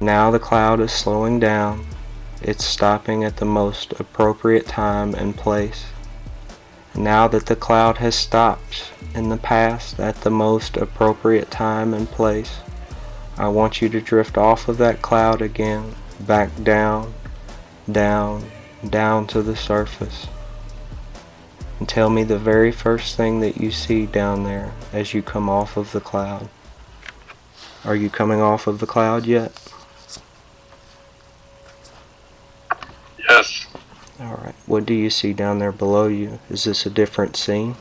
Now the cloud is slowing down. It's stopping at the most appropriate time and place. Now that the cloud has stopped in the past at the most appropriate time and place, I want you to drift off of that cloud again, back down, down, down to the surface. And tell me the very first thing that you see down there as you come off of the cloud. Are you coming off of the cloud yet? Yes. Alright, what do you see down there below you? Is this a different scene?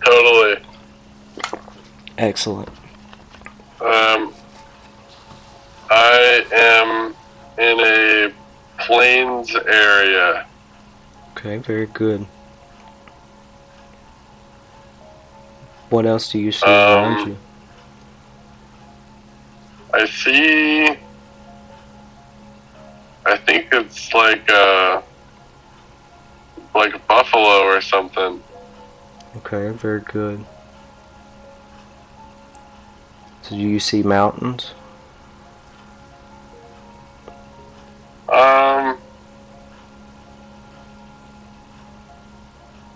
Totally. Excellent. I am in a plains area. Okay, very good. What else do you see around you? I see, I think it's like a buffalo or something. Okay, very good. So do you see mountains?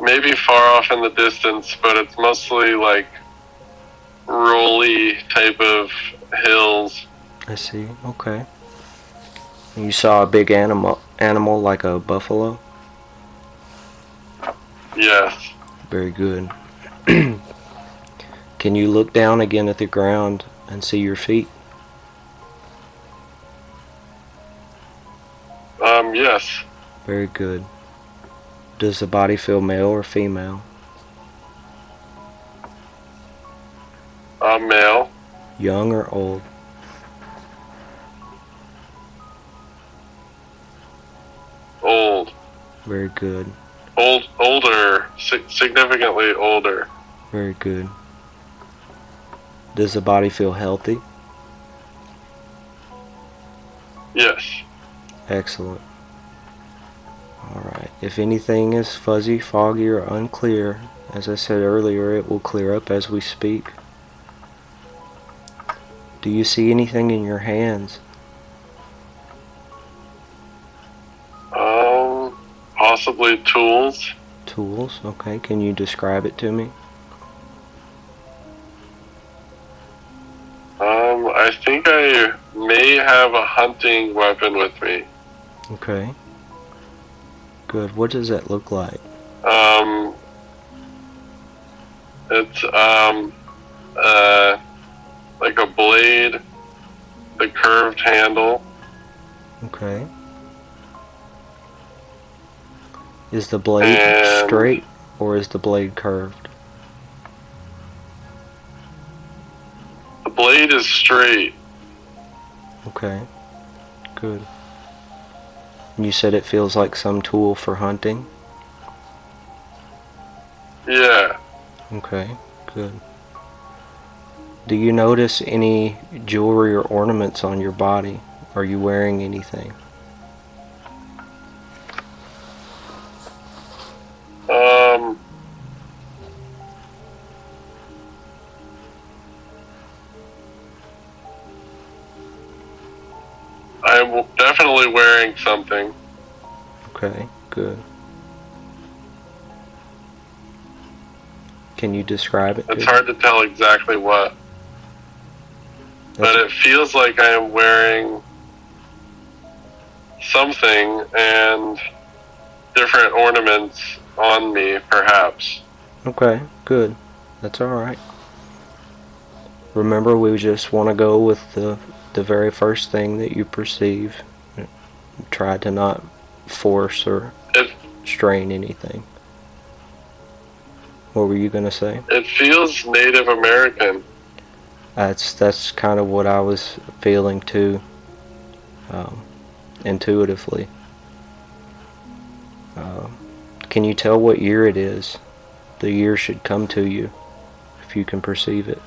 Maybe far off in the distance, but it's mostly like rolly type of hills. I see, okay. And you saw a big animal like a buffalo? Yes. Very good. Can you look down again at the ground and see your feet? Yes. Very good. Does the body feel male or female? Male. Young or old? Old. Very good. Older. Significantly older. Very good. Does the body feel healthy? Yes. Excellent. Alright, if anything is fuzzy, foggy, or unclear, as I said earlier, it will clear up as we speak. Do you see anything in your hands? Possibly tools. Tools, okay. Can you describe it to me? I think I may have a hunting weapon with me. Okay. Good. What does that look like? It's like a blade, the curved handle. Okay. Is the blade straight or is the blade curved? The blade is straight. Okay. Good. And you said it feels like some tool for hunting? Yeah. Okay, good. Do you notice any jewelry or ornaments on your body? Are you wearing anything? I'm definitely wearing something. Okay, good. Can you describe it? It's hard to tell exactly what. But it feels like I am wearing something and different ornaments on me, perhaps. Okay, good. That's alright. Remember, we just want to go with the very first thing that you perceive. Try to not force or strain anything. What were you going to say? It feels Native American. That's kind of what I was feeling too, intuitively. Can you tell what year it is? The year should come to you, if you can perceive it.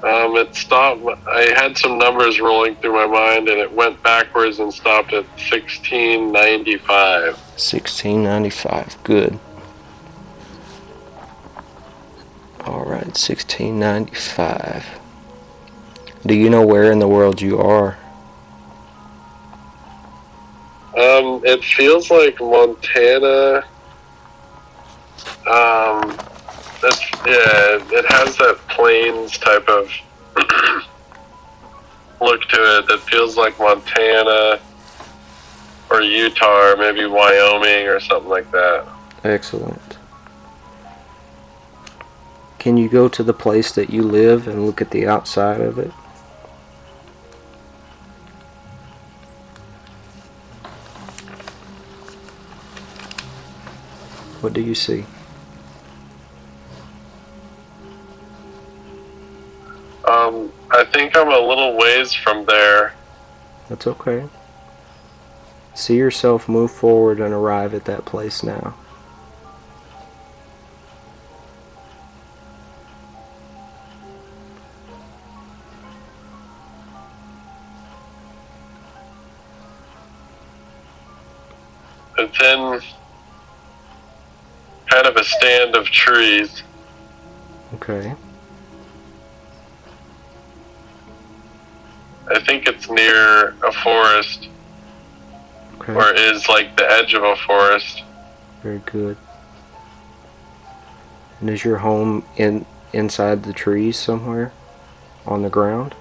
It stopped. I had some numbers rolling through my mind, and it went backwards and stopped at 1695. 1695. Good. Alright, 1695. Do you know where in the world you are? It feels like Montana. It has that plains type of look to it that feels like Montana or Utah or maybe Wyoming or something like that. Excellent. Can you go to the place that you live and look at the outside of it? What do you see? I think I'm a little ways from there. That's okay. See yourself move forward and arrive at that place now. It's in kind of a stand of trees. Okay. I think it's near a forest, Okay. or is like the edge of a forest. Very good. And is your home inside the trees somewhere? On the ground?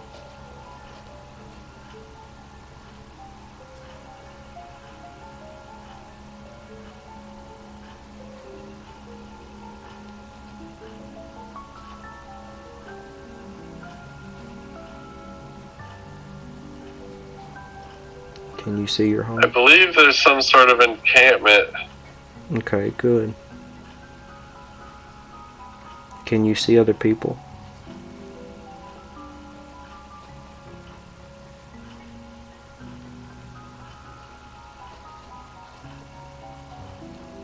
Can you see your home? I believe there's some sort of encampment. Okay, good. Can you see other people?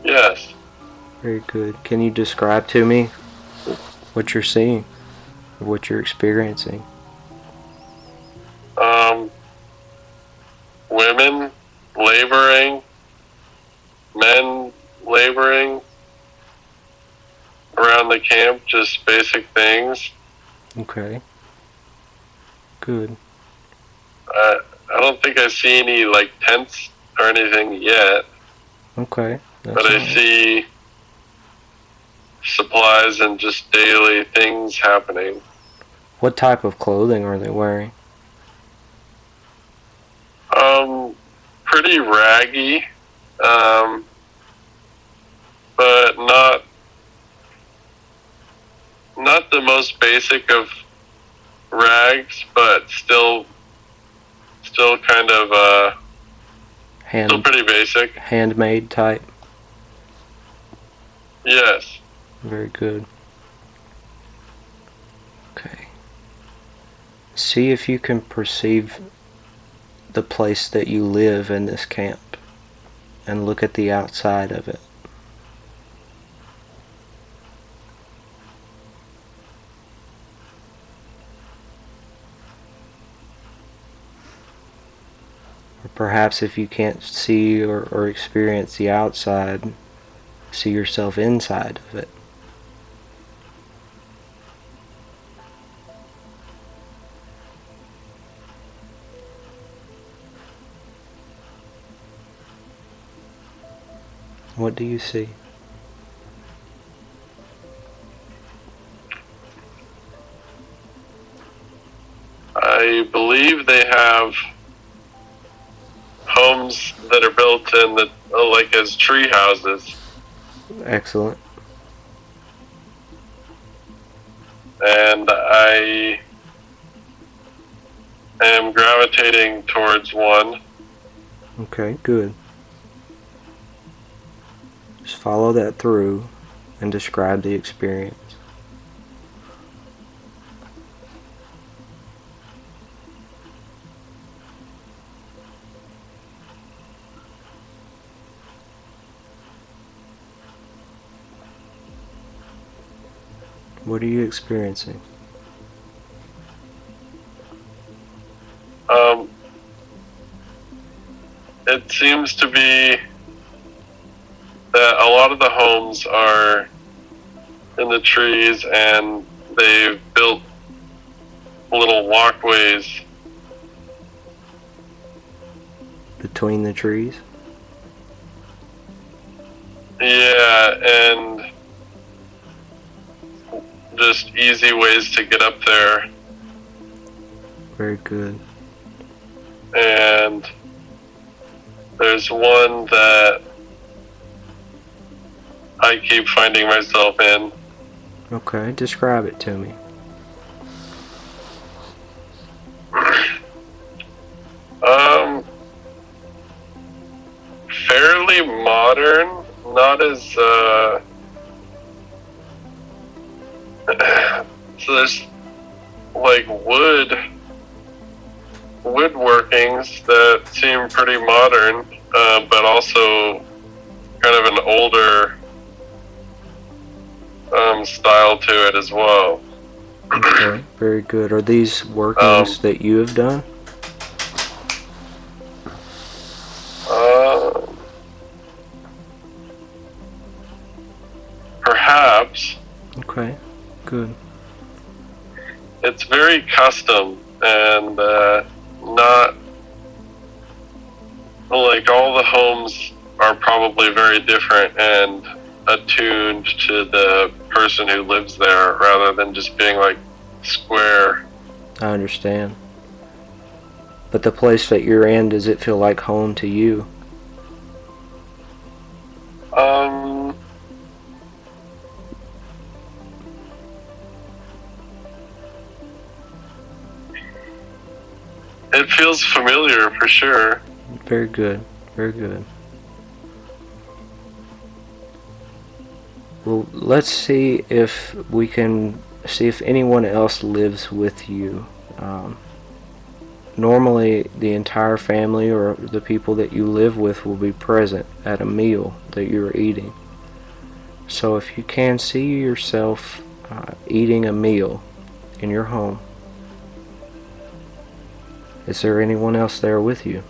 Yes. Very good. Can you describe to me what you're seeing, what you're experiencing? Women laboring, men laboring around the camp, just basic things. Okay. Good. I don't think I see any like tents or anything yet. Okay. That's But I all right. see supplies and just daily things happening. What type of clothing are they wearing? Pretty raggy, but not the most basic of rags, but still kind of still pretty basic. Handmade type? Yes. Very good. Okay. See if you can perceive the place that you live in this camp and look at the outside of it. Or perhaps if you can't see or experience the outside, see yourself inside of it. What do you see? I believe they have homes that are built in the like as tree houses, Excellent. and I am gravitating towards one. Okay, good. Just follow that through and describe the experience. What are you experiencing? seems to be that a lot of the homes are in the trees, and they've built little walkways between the trees. Yeah, and just easy ways to get up there. Very good. And there's one that I keep finding myself in. Okay, describe it to me. Fairly modern, not as, so there's like woodworkings that seem pretty modern, but also kind of an older style to it as well. Okay, very good. Are these workings that you have done? Perhaps. Okay, good. It's very custom and not like all the homes are probably very different and attuned to the person who lives there rather than just being like square. I understand. But the place that you're in, does it feel like home to you? It feels familiar for sure. Very good, very good. Well, let's see if we can see if anyone else lives with you. Normally, the entire family or the people that you live with will be present at a meal that you're eating. So if you can see yourself eating a meal in your home, is there anyone else there with you?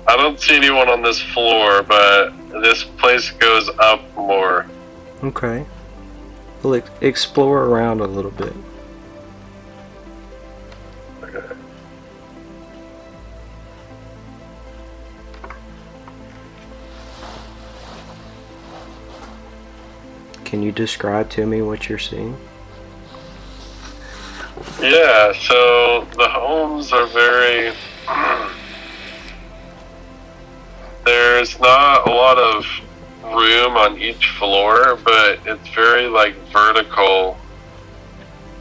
I don't see anyone on this floor, but this place goes up more. Okay. We'll explore around a little bit. Okay. Can you describe to me what you're seeing? Yeah, so the homes are very... There's not a lot of room on each floor, but it's very like vertical.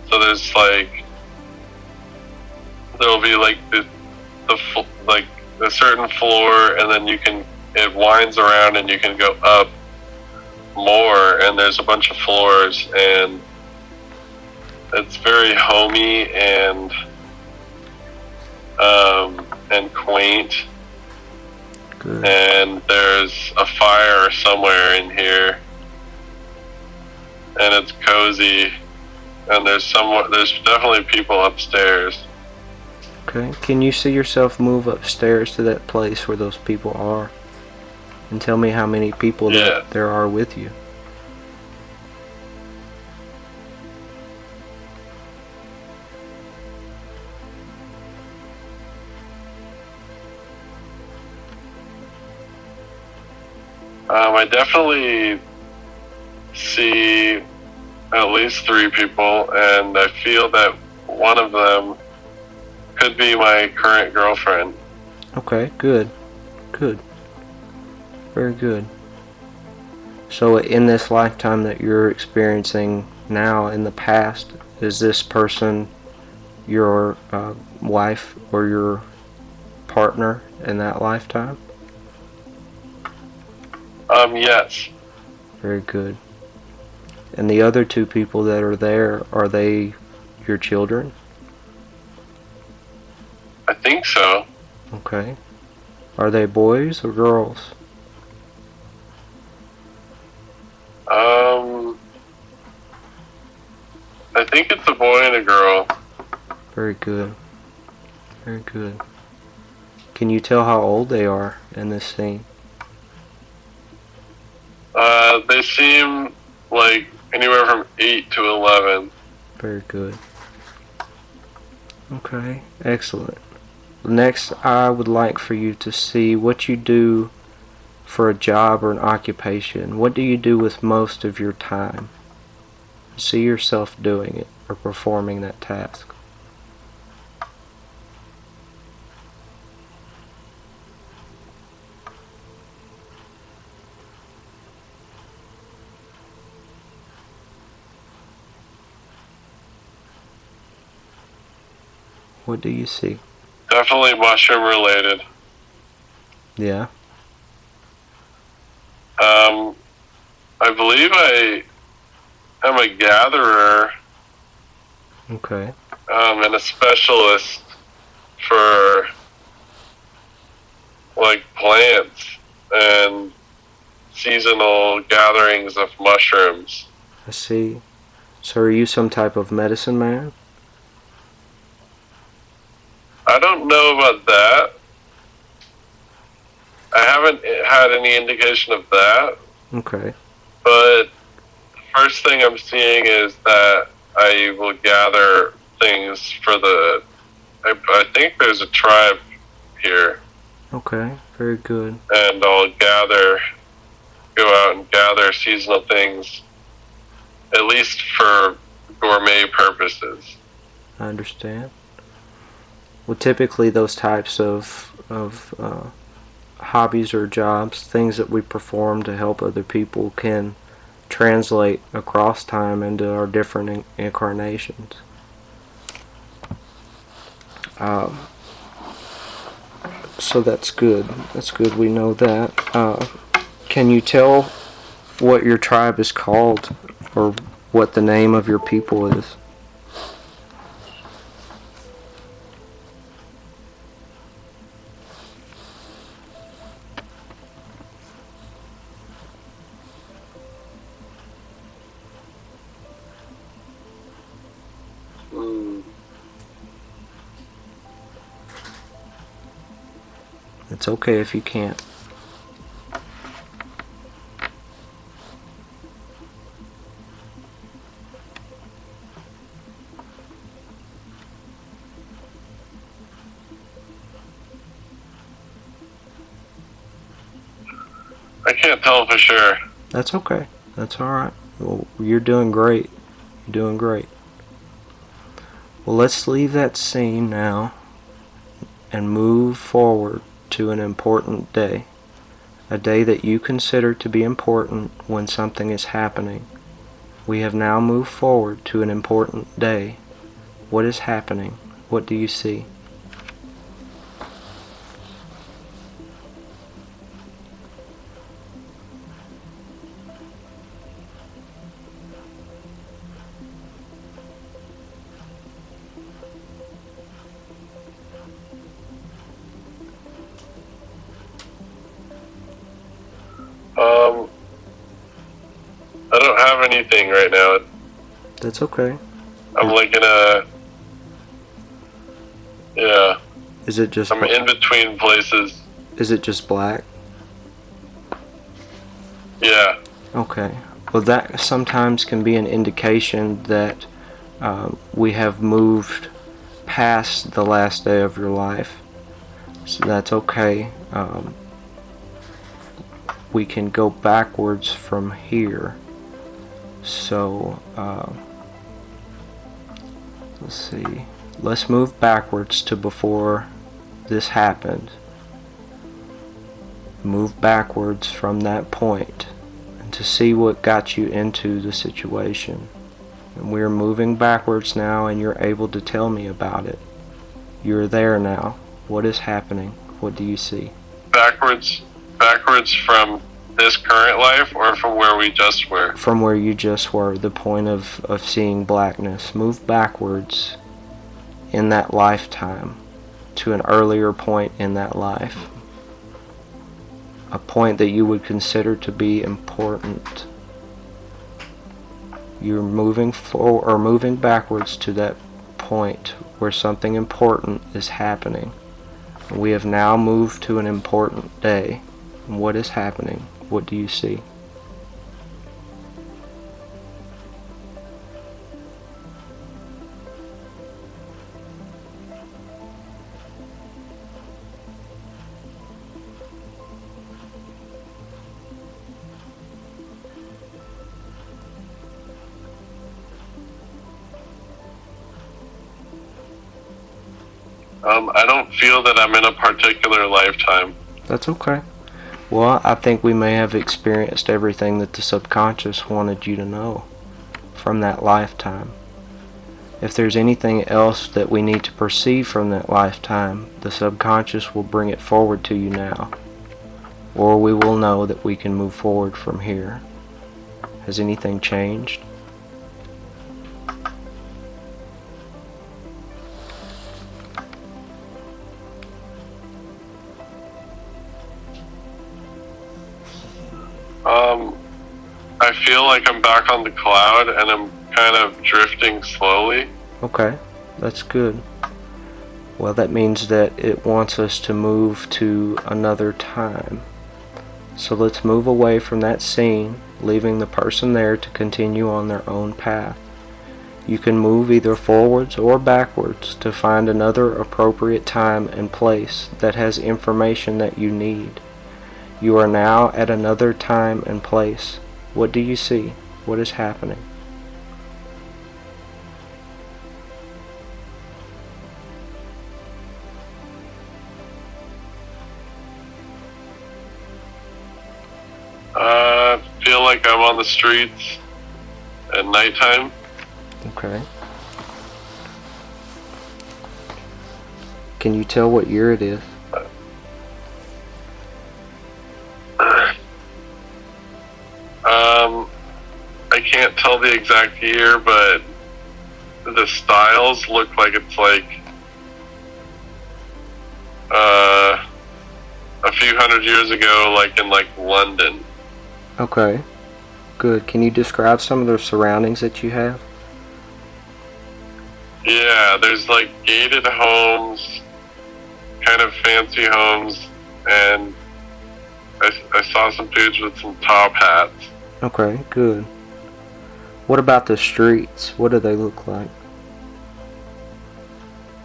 So there's like there'll be like like a certain floor, and then it winds around and you can go up more, and there's a bunch of floors, and it's very homey and quaint. Good. And there's a fire somewhere in here, and it's cozy, and there's definitely people upstairs. Okay. Can you see yourself move upstairs to that place where those people are? And tell me how many people that there are with you. I definitely see at least 3 people, and I feel that one of them could be my current girlfriend. Okay, good. Good. Very good. So in this lifetime that you're experiencing now, in the past, is this person your wife or your partner in that lifetime? Yes. Very good. And the other 2 people that are there, are they your children? think so. Okay. Are they boys or girls? I think it's a boy and a girl. Very good. Very good. Can you tell how old they are in this scene? They seem like anywhere from 8 to 11. Very good. Okay, excellent. Next, I would like for you to see what you do for a job or an occupation. What do you do with most of your time? See yourself doing it or performing that task. What do you see? Definitely mushroom related. Yeah. I believe I am a gatherer. Okay. And a specialist for like plants and seasonal gatherings of mushrooms. I see. So are you some type of medicine man? I don't know about that. I haven't had any indication of that. Okay. But the first thing I'm seeing is that I will gather things for the... I think there's a tribe here. Okay, very good. And I'll go out and gather seasonal things, at least for gourmet purposes. I understand. Well, typically those types of hobbies or jobs, things that we perform to help other people, can translate across time into our different incarnations. So that's good. That's good. We know that. Can you tell what your tribe is called, or what the name of your people is? It's okay if you can't. I can't tell for sure. That's okay. That's alright. Well, you're doing great. You're doing great. Well, let's leave that scene now and move forward to an important day. A day that you consider to be important when something is happening. We have now moved forward to an important day. What is happening? What do you see? I don't have anything right now. That's okay. I'm like in a... Yeah. Is it just... I'm in between places. Is it just black? Yeah. Okay. Well, that sometimes can be an indication that we have moved past the last day of your life. So that's okay. We can go backwards from here. So, let's see. Let's move backwards to before this happened. Move backwards from that point and to see what got you into the situation. And we're moving backwards now, and you're able to tell me about it. You're there now. What is happening? What do you see? Backwards from this current life, or from where we just were? From where you just were, the point of seeing blackness. Move backwards in that lifetime. to an earlier point in that life, a point that you would consider to be important. You're moving forward or moving backwards to that point where something important is happening. We have now moved to an important day. What is happening? What do you see? I don't feel that I'm in a particular lifetime. That's okay. Well, I think we may have experienced everything that the subconscious wanted you to know from that lifetime. If there's anything else that we need to perceive from that lifetime, the subconscious will bring it forward to you now. Or we will know that we can move forward from here. Has anything changed? I feel like I'm back on the cloud and I'm kind of drifting slowly. Okay, that's good. Well, that means that it wants us to move to another time. So let's move away from that scene, leaving the person there to continue on their own path. You can move either forwards or backwards to find another appropriate time and place that has information that you need. You are now at another time and place. What do you see? What is happening? I feel like I'm on the streets at nighttime. Okay. Can you tell what year it is? I can't tell the exact year, but the styles look like it's like a few hundred years ago, like in like London. Okay. Good. Can you describe some of the surroundings that you have? Yeah, there's like gated homes, kind of fancy homes, and I saw some dudes with some top hats. Okay, good. What about the streets? What do they look like?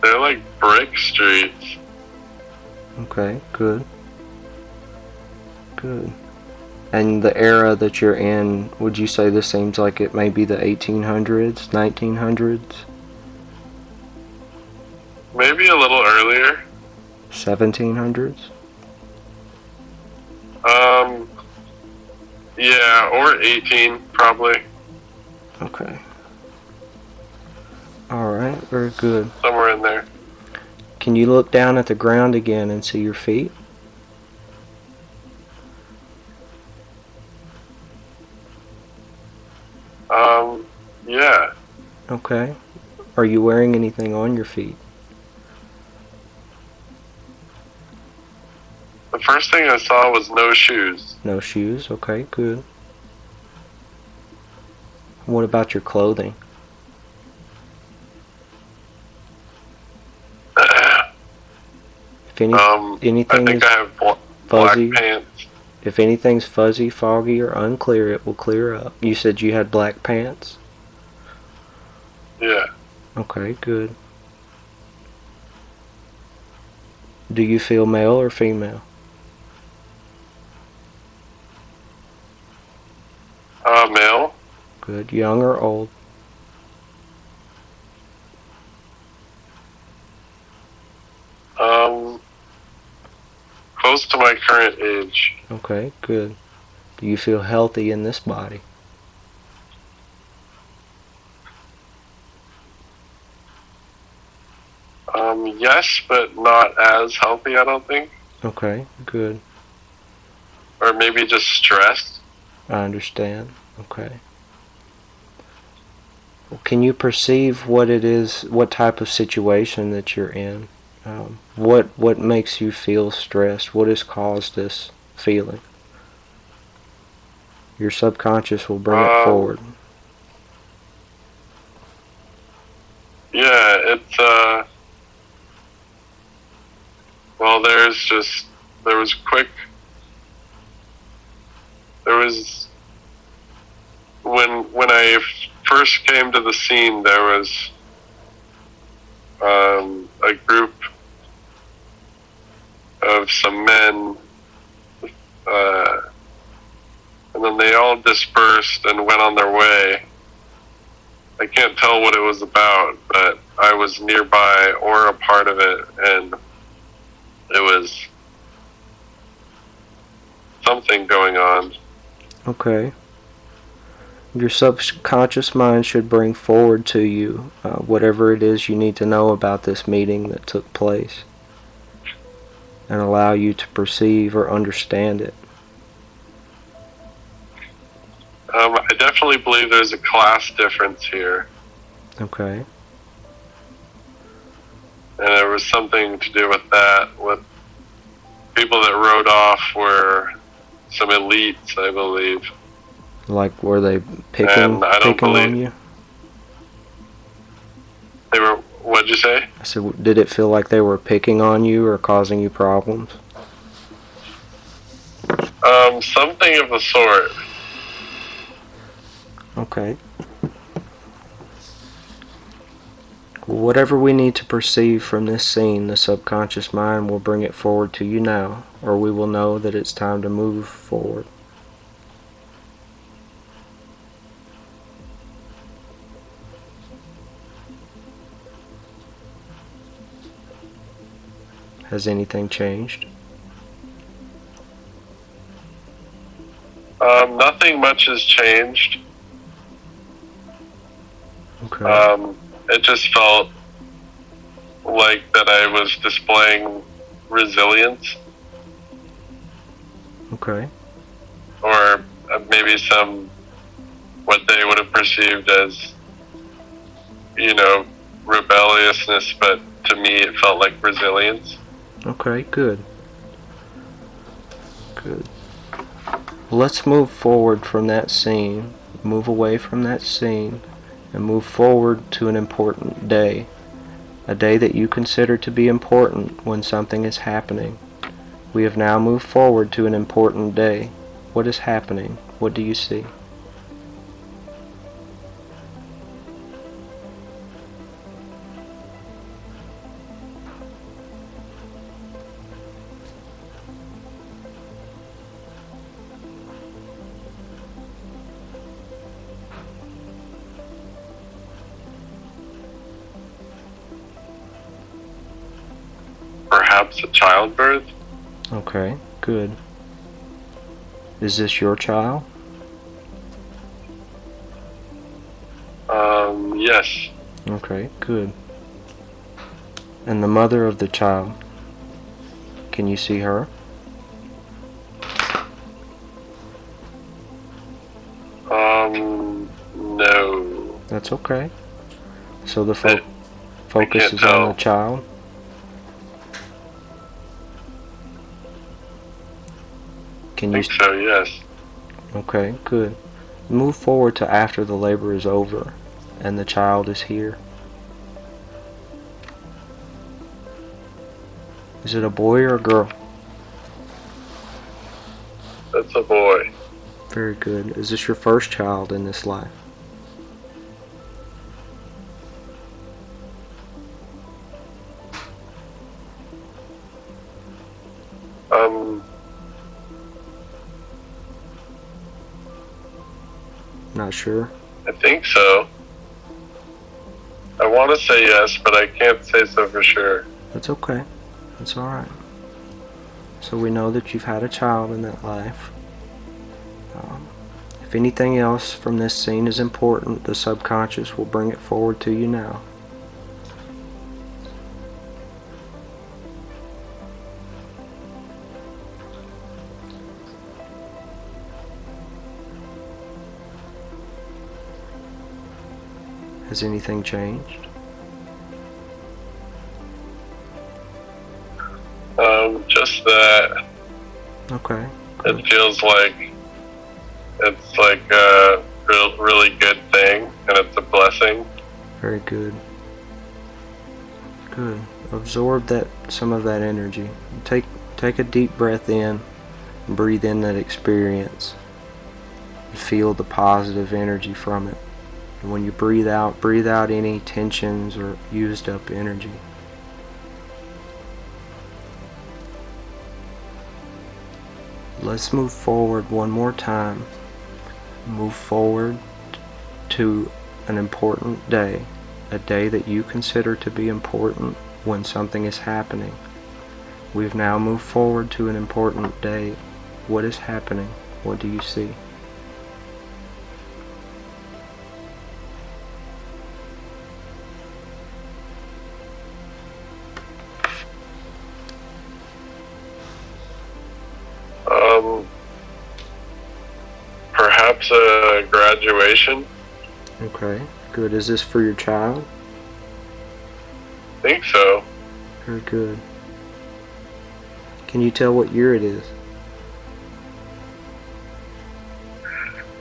They're like brick streets. Okay, good. Good. And the era that you're in, would you say this seems like it may be the 1800s, 1900s? Maybe a little earlier. 1700s? Yeah, or 18, probably. Okay. Alright, very good. Somewhere in there. Can you look down at the ground again and see your feet? Yeah. Okay. Are you wearing anything on your feet? The first thing I saw was no shoes. No shoes? Okay, good. What about your clothing? If anything I think is I have black fuzzy, pants. if anything's fuzzy, foggy, or unclear, it will clear up. You said you had black pants? Yeah. Okay, good. Do you feel male or female? Male. Good. Young or old? Close to my current age. Okay, good. Do you feel healthy in this body? Yes, but not as healthy, I don't think. Okay, good. Or maybe just stressed. I understand. Okay. Well, can you perceive what it is, what type of situation that you're in? What makes you feel stressed? What has caused this feeling? Your subconscious will bring it forward. Yeah, it's well, there was when I first came to the scene, there was a group of some men, and then they all dispersed and went on their way. I can't tell what it was about, but I was nearby or a part of it, and it was something going on. Okay. Your subconscious mind should bring forward to you whatever it is you need to know about this meeting that took place, and allow you to perceive or understand it. I definitely believe there's a class difference here. Okay. And there was something to do with that, with people that rode off were some elites, I believe. Like, were they picking on you? They were, what'd you say? I said, did it feel like they were picking on you or causing you problems? Something of the sort. Okay. Whatever we need to perceive from this scene, the subconscious mind will bring it forward to you now, or we will know that it's time to move forward. Has anything changed? Nothing much has changed. Okay. It just felt like that I was displaying resilience. Okay. Or maybe some, what they would have perceived as, rebelliousness, but to me it felt like resilience. Okay, good. Good. Let's move forward from that scene, move away from that scene, and move forward to an important day. A day that you consider to be important when something is happening. We have now moved forward to an important day. What is happening? What do you see? Perhaps a childbirth? Okay, good. Is this your child? Yes. Okay, good. And the mother of the child, can you see her? No. That's okay. So the focus is on the child? Can you? I think so, yes. Okay, good. Move forward to after the labor is over and the child is here. Is it a boy or a girl? That's a boy. Very good. Is this your first child in this life? Not sure. I think so. I want to say yes, but I can't say so for sure. That's okay. That's alright. So we know that you've had a child in that life. If anything else from this scene is important, the subconscious will bring it forward to you now. Has anything changed? feels like it's like a really good thing, and it's a blessing. Very good. Good. Absorb some of that energy. Take a deep breath in and breathe in that experience. And feel the positive energy from it. And when you breathe out any tensions or used up energy. Let's move forward one more time. Move forward to an important day. A day that you consider to be important when something is happening. We've now moved forward to an important day. What is happening? What do you see? Perhaps a graduation. Okay, good. Is this for your child? I think so. Very good. Can you tell what year it is?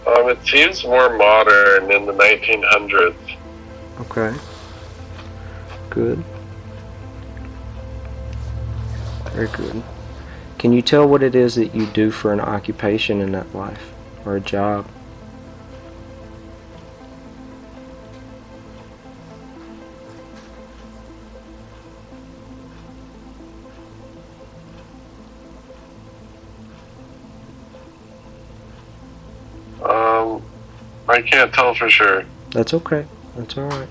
It seems more modern, in the 1900s. Okay. Good. Very good. Can you tell what it is that you do for an occupation in that life, or a job? I can't tell for sure. That's okay. That's alright.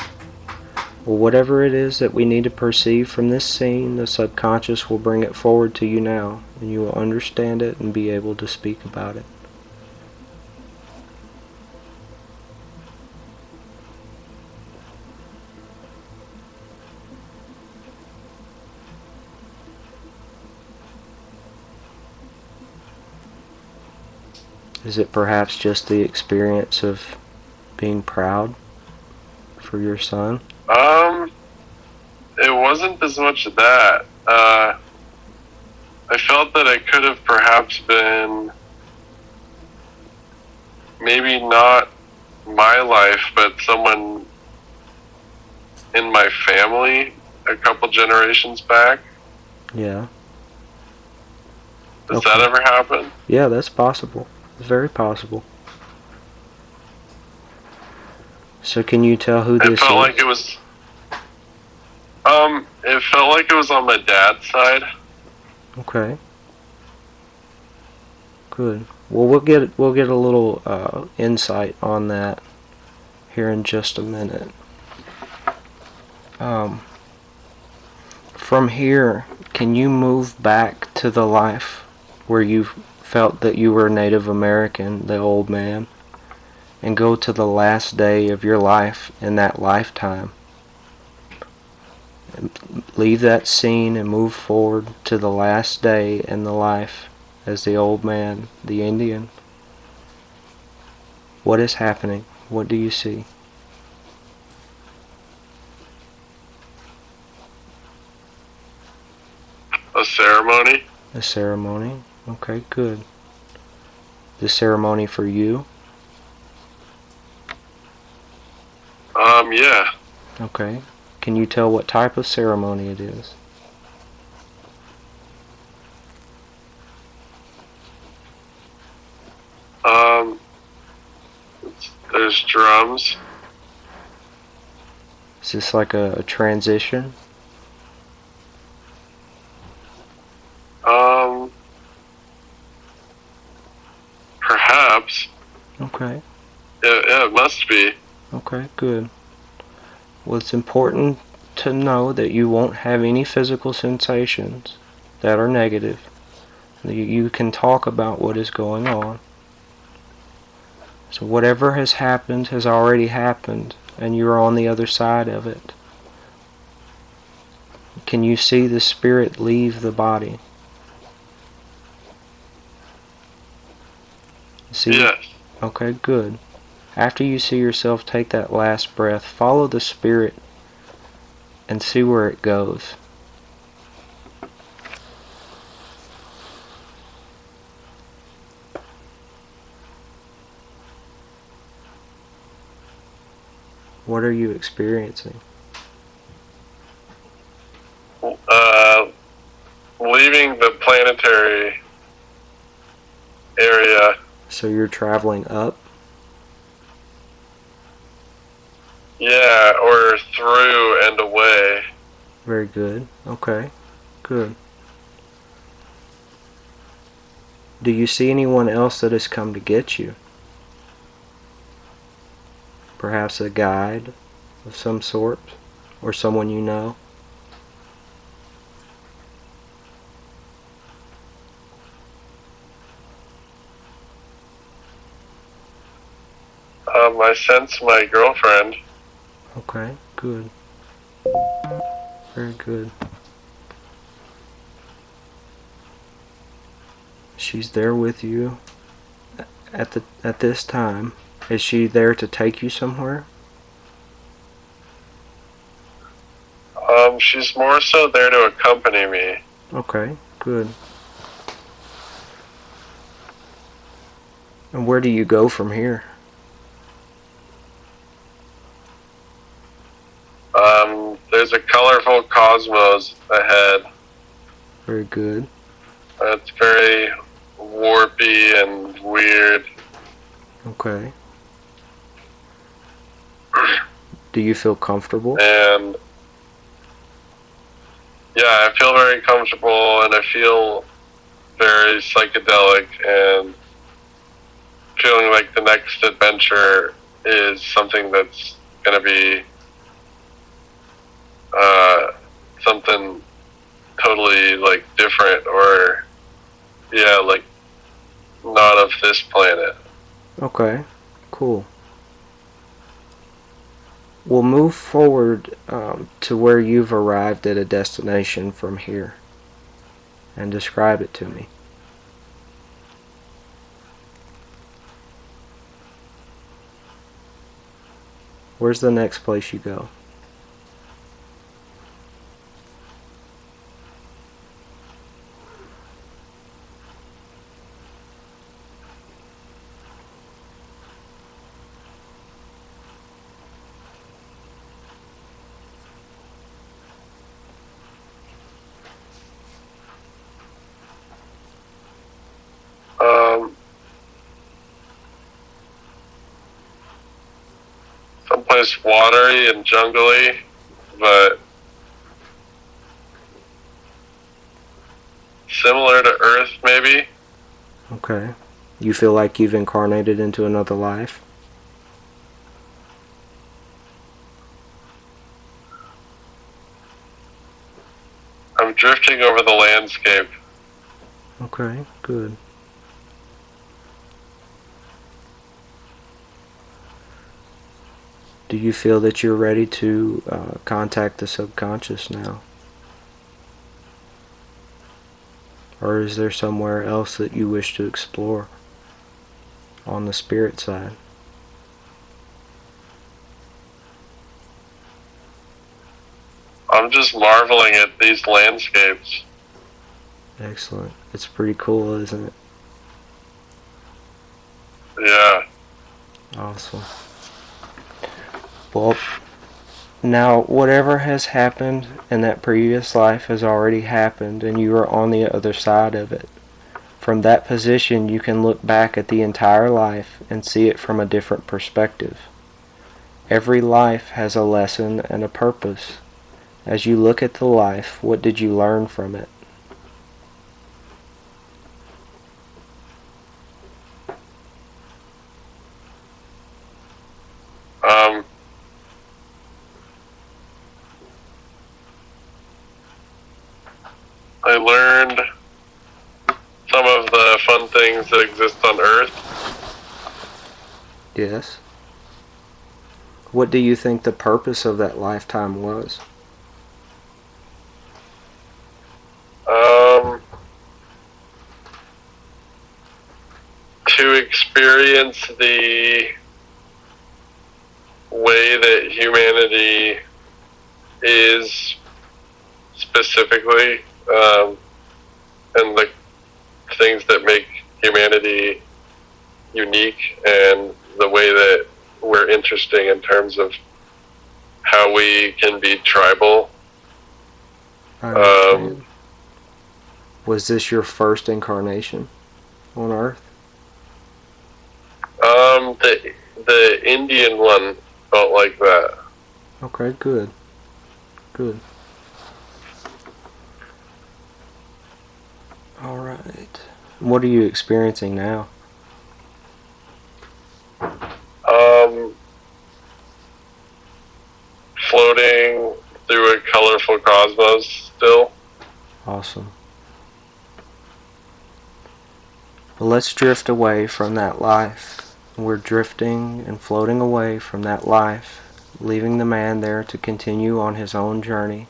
Well, whatever it is that we need to perceive from this scene, the subconscious will bring it forward to you now, and you will understand it and be able to speak about it. Is it perhaps just the experience of being proud for your son? It wasn't as much that. I felt that I could have perhaps been, maybe not my life, but someone in my family a couple generations back. Yeah. Does that ever happen? Yeah, that's possible. It's very possible. So can you tell who this is? It felt like it was on my dad's side. Okay. Good. Well, we'll get a little insight on that here in just a minute. From here, can you move back to the life where you felt that you were Native American, the old man, and go to the last day of your life in that lifetime? And leave that scene and move forward to the last day in the life as the old man, the Indian. What is happening? What do you see? A ceremony. A ceremony. Okay, good. The ceremony for you? Yeah. Okay. Can you tell what type of ceremony it is? There's drums. Is this like a transition? Perhaps. Okay. Yeah, it must be. Okay, good. Well, it's important to know that you won't have any physical sensations that are negative. You can talk about what is going on. So whatever has happened has already happened, and you're on the other side of it. Can you see the spirit leave the body? See? Yes. Okay, good. After you see yourself take that last breath, follow the spirit and see where it goes. What are you experiencing? Leaving the planetary area. So you're traveling up? Yeah, or through and away. Very good. Okay. Good. Do you see anyone else that has come to get you? Perhaps a guide of some sort? Or someone you know? I sense my girlfriend. Okay, good. Very good. She's there with you at this time. Is she there to take you somewhere? She's more so there to accompany me. Okay, good. And where do you go from here? There's a colorful cosmos ahead. Very good. It's very warpy and weird. Okay. Do you feel comfortable? And yeah, I feel very comfortable and I feel very psychedelic and feeling like the next adventure is something that's going to be something totally like different or yeah, like not of this planet. Okay, cool. We'll move forward to where you've arrived at a destination from here and describe it to me. Where's the next place you go? Someplace watery and jungly, but similar to Earth, maybe. Okay. You feel like you've incarnated into another life? I'm drifting over the landscape. Okay, good. Do you feel that you're ready to contact the subconscious now? Or is there somewhere else that you wish to explore on the spirit side? I'm just marveling at these landscapes. Excellent. It's pretty cool, isn't it? Yeah. Awesome. Well, now whatever has happened in that previous life has already happened and you are on the other side of it. From that position you can look back at the entire life and see it from a different perspective. Every life has a lesson and a purpose. As you look at the life, what did you learn from it? I learned some of the fun things that exist on Earth. Yes. What do you think the purpose of that lifetime was? To experience the way that humanity is specifically, and the things that make humanity unique and the way that we're interesting in terms of how we can be tribal. I understand. Was this your first incarnation on Earth? The Indian one felt like that. Okay, good. Good. Alright. What are you experiencing now? Floating through a colorful cosmos still. Awesome. Well, let's drift away from that life. We're drifting and floating away from that life, leaving the man there to continue on his own journey.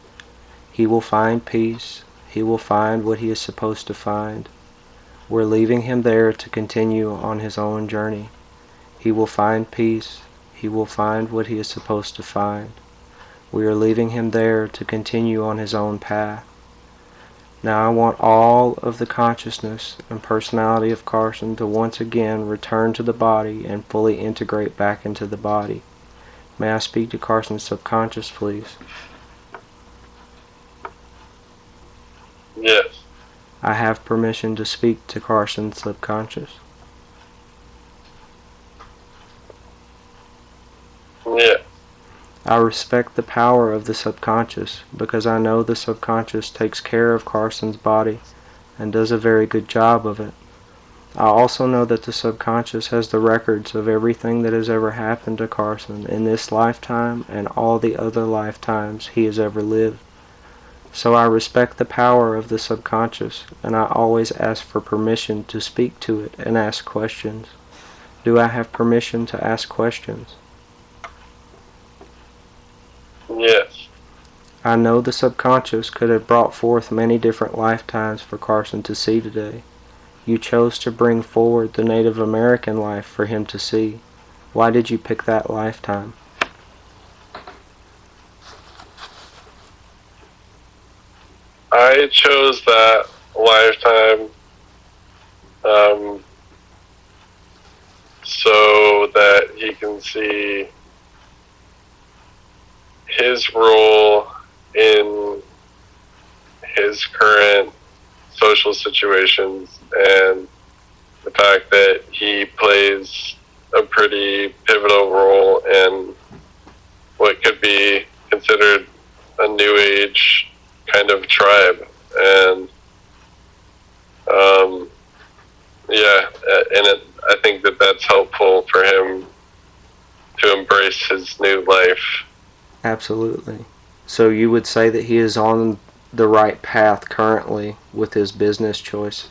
He will find peace. He will find what he is supposed to find. We're leaving him there to continue on his own journey. He will find peace. He will find what he is supposed to find. We are leaving him there to continue on his own path. Now I want all of the consciousness and personality of Carson to once again return to the body and fully integrate back into the body. May I speak to Carson's subconscious, please? Yes. I have permission to speak to Carson's subconscious. Yeah. I respect the power of the subconscious because I know the subconscious takes care of Carson's body and does a very good job of it. I also know that the subconscious has the records of everything that has ever happened to Carson in this lifetime and all the other lifetimes he has ever lived. So I respect the power of the subconscious, and I always ask for permission to speak to it and ask questions. Do I have permission to ask questions? Yes. I know the subconscious could have brought forth many different lifetimes for Carson to see today. You chose to bring forward the Native American life for him to see. Why did you pick that lifetime? I chose that lifetime so that he can see his role in his current social situations and the fact that he plays a pretty pivotal role in what could be considered a new age kind of tribe. And I think that that's helpful for him to embrace his new life. Absolutely. So you would say that he is on the right path currently with his business choice?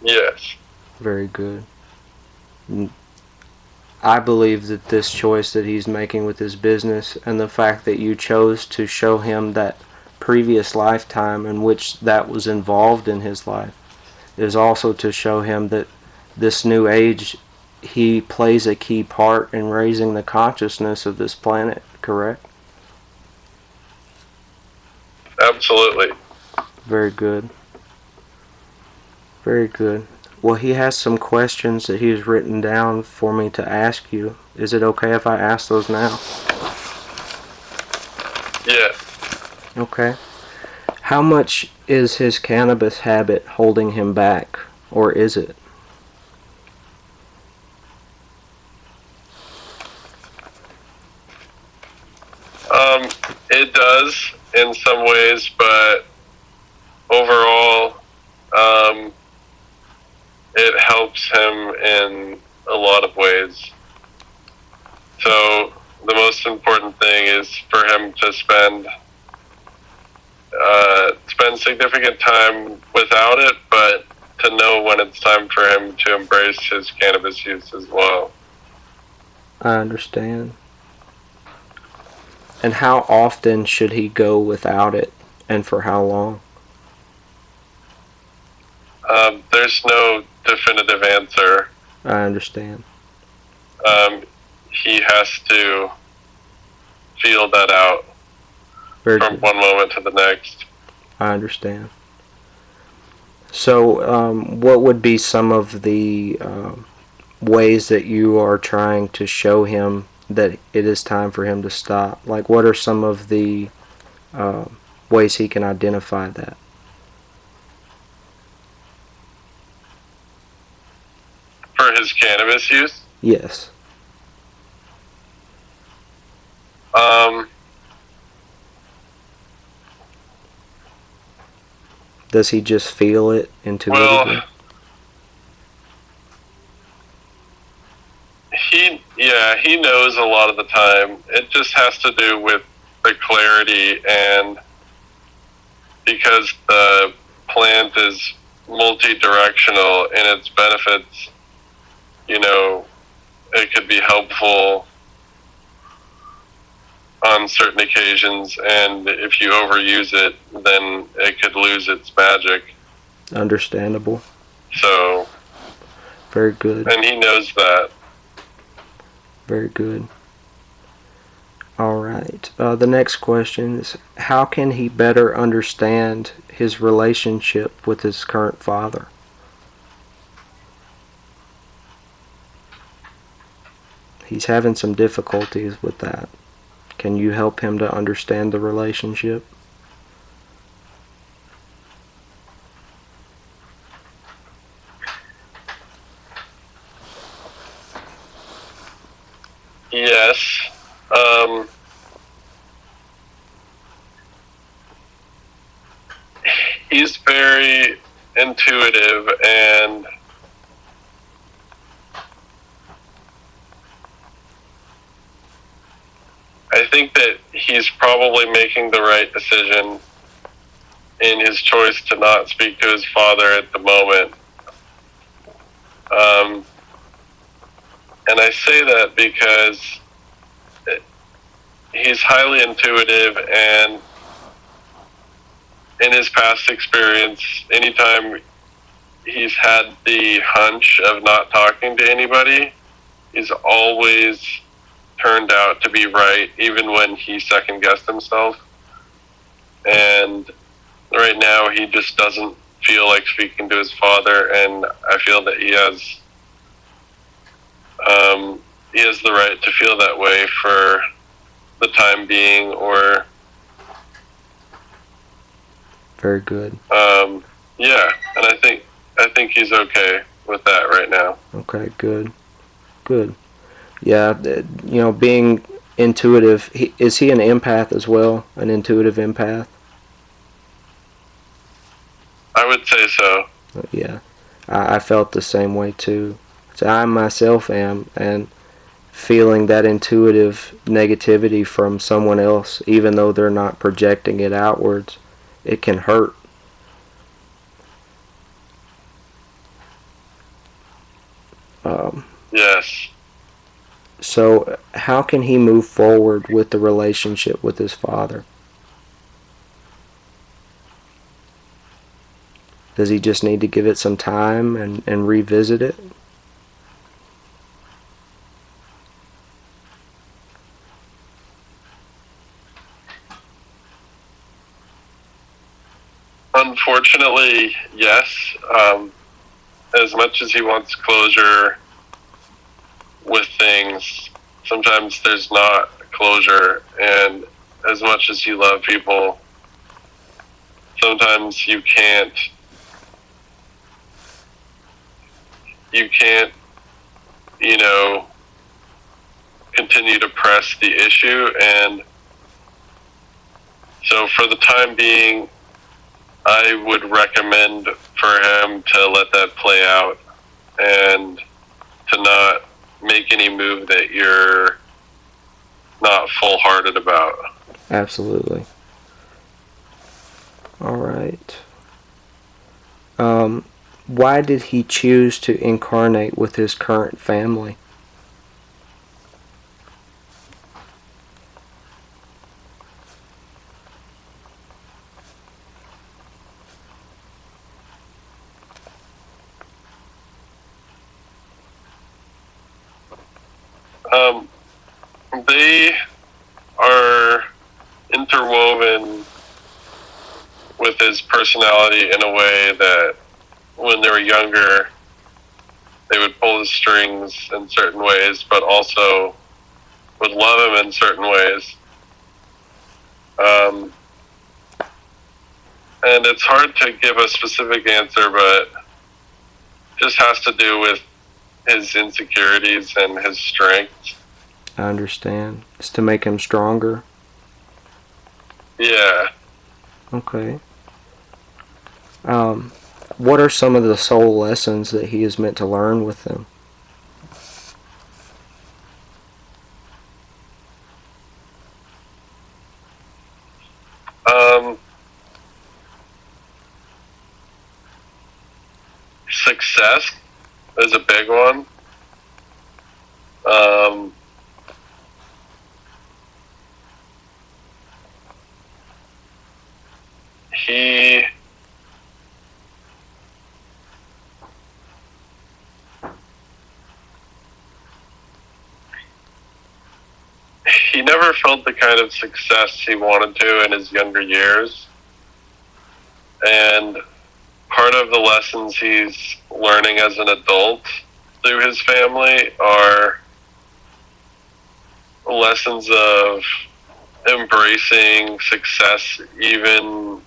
Yes. Very good. I believe that this choice that he's making with his business and the fact that you chose to show him that previous lifetime in which that was involved in his life is also to show him that this new age, he plays a key part in raising the consciousness of this planet, correct? Absolutely. Very good. Very good. Well, he has some questions that he has written down for me to ask you. Is it okay if I ask those now? Yeah. Okay. How much is his cannabis habit holding him back, or is it? It does in some ways, but overall, it helps him in a lot of ways. So the most important thing is for him to spend significant time without it, but to know when it's time for him to embrace his cannabis use as well. I understand. And how often should he go without it, and for how long? There's no definitive answer. I understand. He has to feel that out from one moment to the next. I understand. So, what would be some of the ways that you are trying to show him that it is time for him to stop? Like, what are some of the ways he can identify that? For his cannabis use? Yes. Does he just feel it intuitively? Well, he knows a lot of the time. It just has to do with the clarity, and because the plant is multi-directional in its benefits, it could be helpful on certain occasions, and if you overuse it, then it could lose its magic. Understandable. So, very good. And he knows that. Very good. All right. The next question is, how can he better understand his relationship with his current father? He's having some difficulties with that. Can you help him to understand the relationship? Yes. He's very intuitive, and I think that he's probably making the right decision in his choice to not speak to his father at the moment. And I say that because he's highly intuitive, and in his past experience, anytime he's had the hunch of not talking to anybody, he's always turned out to be right, even when he second-guessed himself. And right now, he just doesn't feel like speaking to his father, and I feel that he has the right to feel that way for the time being, or... Very good. Yeah, and I think he's okay with that right now. Okay, good. Good. Yeah, being intuitive, is he an empath as well? An intuitive empath? I would say so. Yeah, I felt the same way too. So I myself am, and feeling that intuitive negativity from someone else, even though they're not projecting it outwards, it can hurt. Yes. So how can he move forward with the relationship with his father? Does he just need to give it some time and revisit it? Unfortunately, yes. As much as he wants closure with things, sometimes there's not closure, and as much as you love people, sometimes you can't continue to press the issue. And so for the time being, I would recommend for him to let that play out and to not make any move that you're not full-hearted about. Absolutely. All right. Why did he choose to incarnate with his current family? They are interwoven with his personality in a way that when they were younger, they would pull his strings in certain ways, but also would love him in certain ways. And it's hard to give a specific answer, but just has to do with his insecurities and his strengths. I understand. It's to make him stronger. Yeah. Okay. What are some of the soul lessons that he is meant to learn with them? Success is a big one. He never felt the kind of success he wanted to in his younger years. And part of the lessons he's learning as an adult through his family are lessons of embracing success even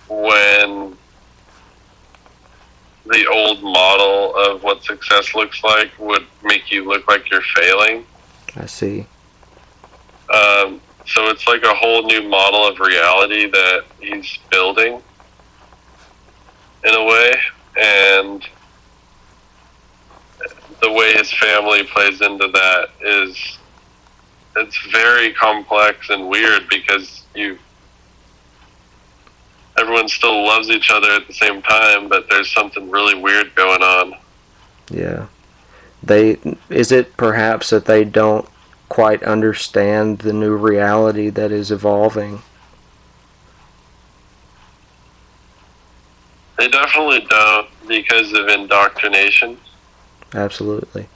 when the old model of what success looks like would make you look like you're failing. I see. So it's like a whole new model of reality that he's building in a way, and the way his family plays into that it's very complex and weird because everyone still loves each other at the same time, but there's something really weird going on. Yeah. Is it perhaps that they don't quite understand the new reality that is evolving? They definitely don't because of indoctrination. Absolutely.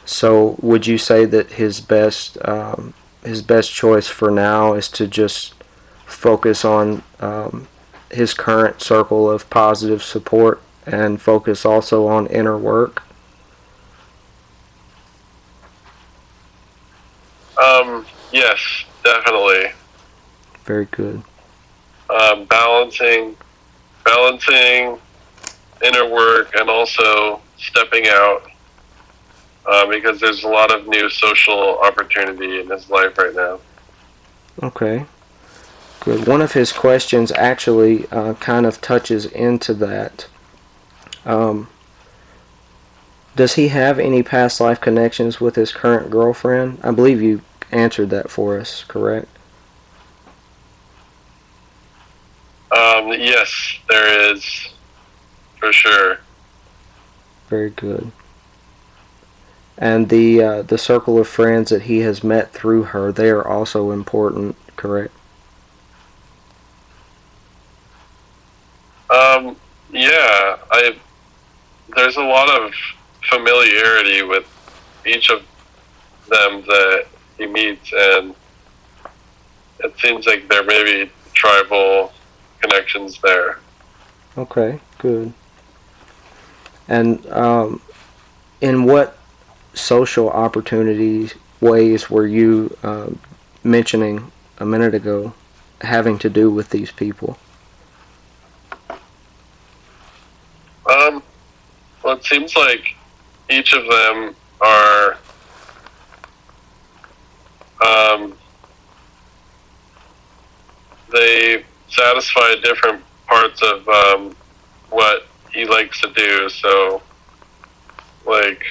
So, would you say that his best choice for now is to just focus on his current circle of positive support and focus also on inner work? Yes, definitely. Very good. Balancing inner work and also stepping out because there's a lot of new social opportunity in his life right now. Okay. Good. One of his questions actually kind of touches into that. Does he have any past life connections with his current girlfriend? I believe you answered that for us, correct? Yes, there is, for sure. Very good. And the circle of friends that he has met through her, they are also important, correct? Yeah, there's a lot of familiarity with each of them that he meets, and it seems like there may be tribal connections there. Okay, good. And in what social opportunities ways were you mentioning a minute ago having to do with these people? Well, it seems like each of them are they satisfy different parts of what he likes to do. So, like,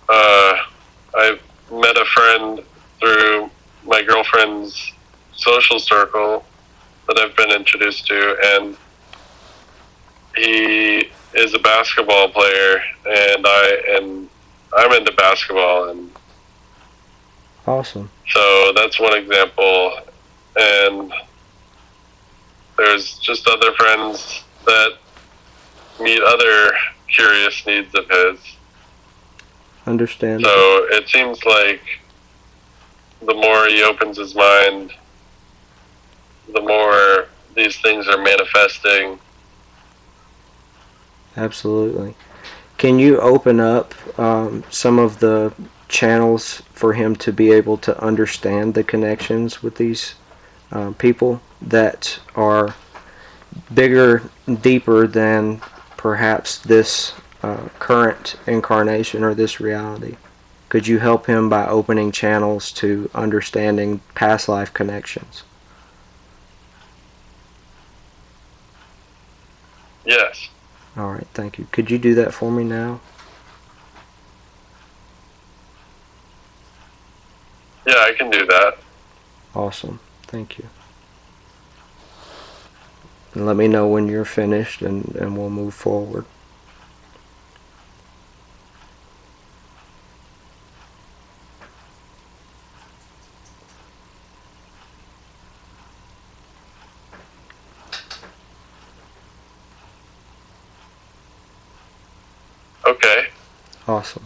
I met a friend through my girlfriend's social circle that I've been introduced to, and he is a basketball player, and I'm into basketball, and Awesome. so that's one example. And there's just other friends that meet other curious needs of his. Understandable. So it seems like the more he opens his mind, the more these things are manifesting. Absolutely. Can you open up some of the channels for him to be able to understand the connections with these people that are bigger, deeper than perhaps this current incarnation or this reality? Could you help him by opening channels to understanding past life connections? Yes. All right, thank you. Could you do that for me now? Yeah, I can do that. Awesome. Thank you. And let me know when you're finished, and we'll move forward. Okay. Awesome.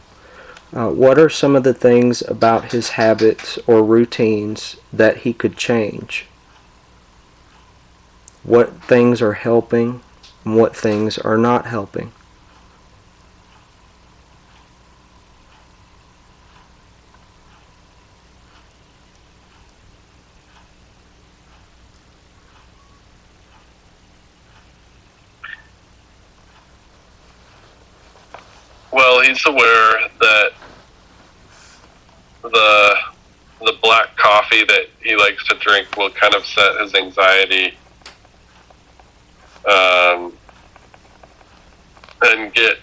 What are some of the things about his habits or routines that he could change? What things are helping and what things are not helping? Well, he's aware that the black coffee that he likes to drink will kind of set his anxiety, and get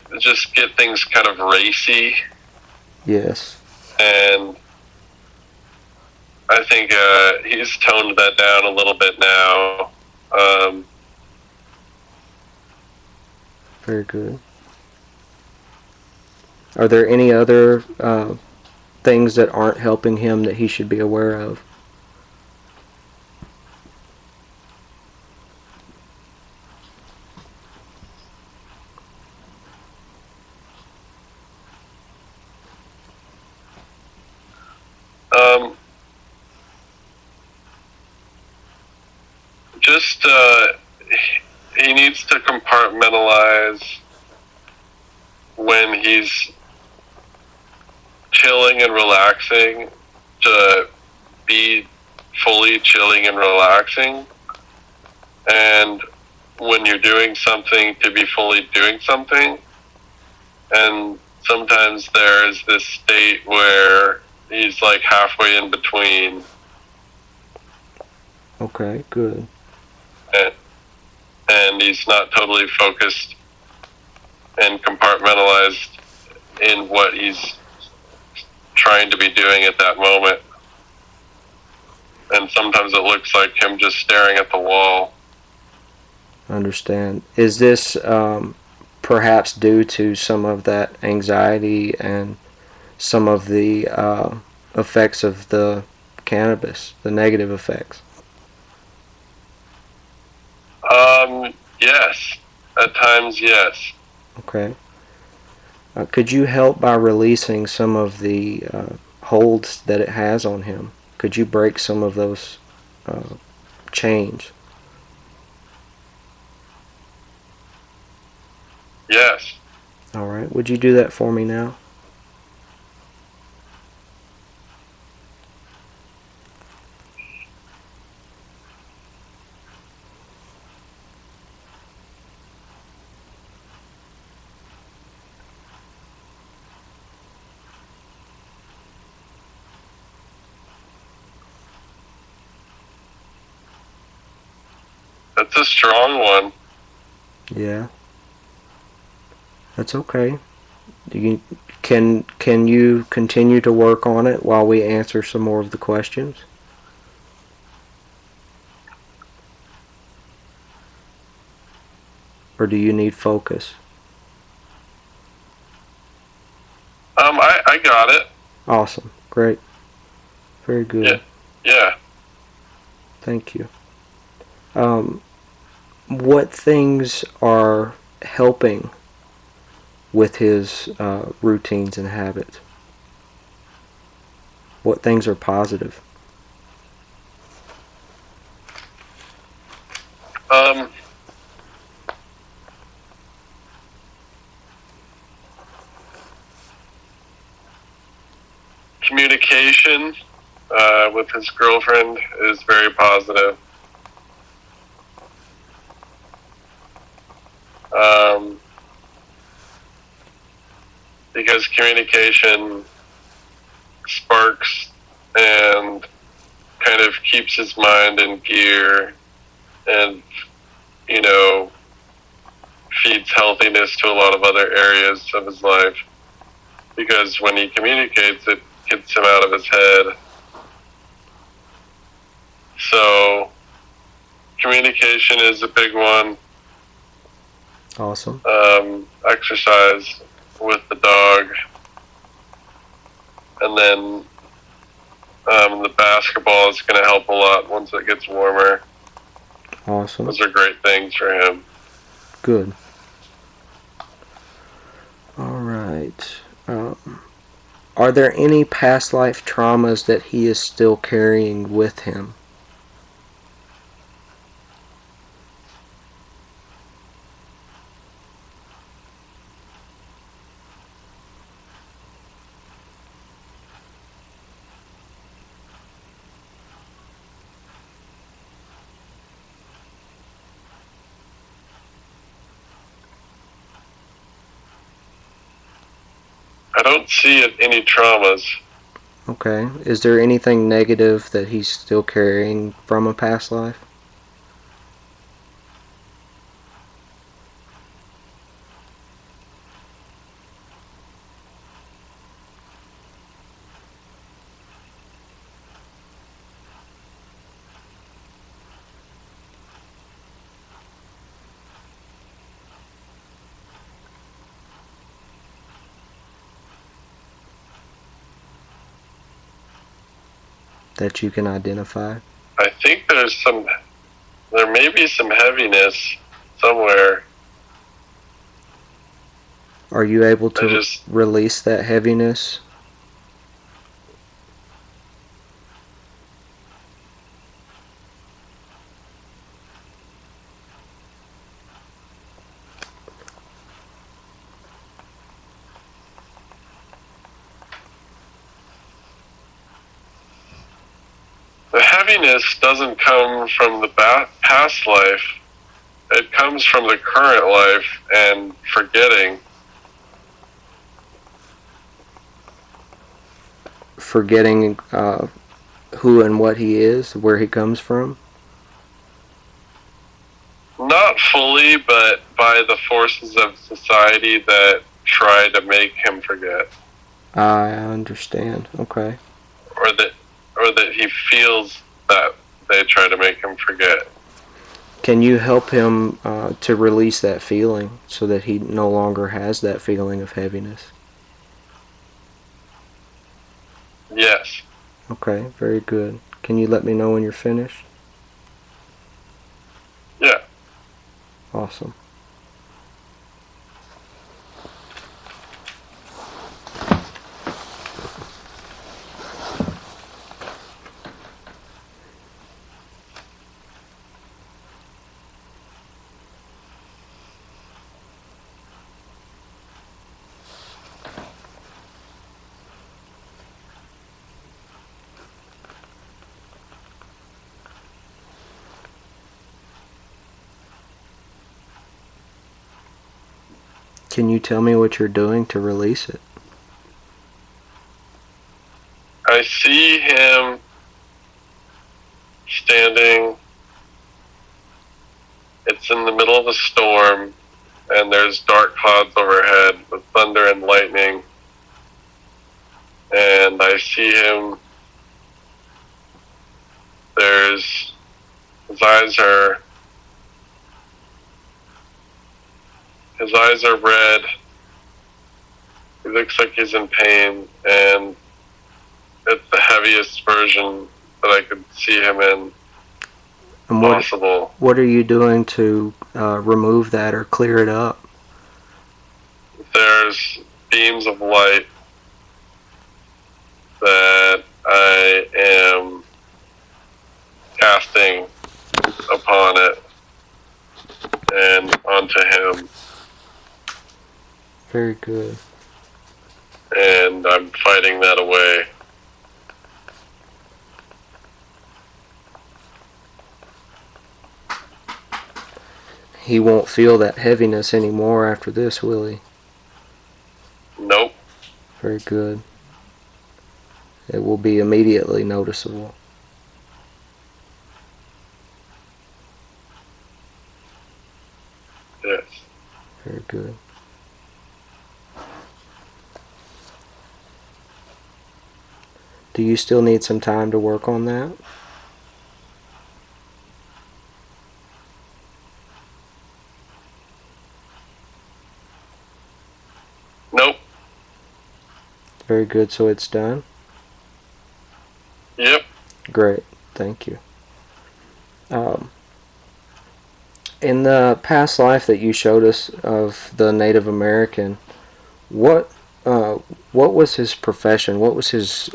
things kind of racy. Yes. And I think he's toned that down a little bit now. Very good. Are there any other things that aren't helping him that he should be aware of? Just he needs to compartmentalize when he's chilling and relaxing, to be fully chilling and relaxing, and when you're doing something, to be fully doing something. And sometimes there's this state where he's like halfway in between. Okay, good. And he's not totally focused and compartmentalized in what he's trying to be doing at that moment. And sometimes it looks like him just staring at the wall. Understand. Is this perhaps due to some of that anxiety and some of the effects of the cannabis, the negative effects? Yes. At times, yes. Okay. Could you help by releasing some of the holds that it has on him? Could you break some of those chains? Yes. All right. Would you do that for me now? That's a strong one. Yeah. That's okay. Can you continue to work on it while we answer some more of the questions? Or do you need focus? I got it. Awesome. Great. Very good. Yeah. Yeah. Thank you. What things are helping with his routines and habits? What things are positive? Communication with his girlfriend is very positive. Because communication sparks and kind of keeps his mind in gear and, you know, feeds healthiness to a lot of other areas of his life. Because when he communicates, it gets him out of his head. So, communication is a big one. Awesome. Exercise with the dog. And then the basketball is going to help a lot once it gets warmer. Awesome. Those are great things for him. Good. All right. Are there any past life traumas that he is still carrying with him? I don't see any traumas. Okay. Is there anything negative that he's still carrying from a past life? That you can identify? I think there may be some heaviness somewhere. Are you able to release that heaviness? The heaviness doesn't come from the past life. It comes from the current life and forgetting. Forgetting who and what he is, where he comes from? Not fully, but by the forces of society that try to make him forget. I understand. Okay. Or that he feels that they try to make him forget. Can you help him to release that feeling so that he no longer has that feeling of heaviness? Yes. Okay, very good. Can you let me know when you're finished? Yeah. Awesome. Can you tell me what you're doing to release it? I see him standing. It's in the middle of a storm, and there's dark clouds overhead with thunder and lightning. And I see him. His eyes are red. He looks like he's in pain, and it's the heaviest version that I could see him in And possible. What are you doing to remove that or clear it up? There's beams of light that I am casting upon it and onto him. Very good. And I'm fighting that away. he won't feel that heaviness anymore after this, will he? Nope. Very good. It will be immediately noticeable. Yes. Very good. Do you still need some time to work on that? Nope. Very good, so it's done? Yep. Great, thank you. In the past life that you showed us of the Native American, what was his profession? What was his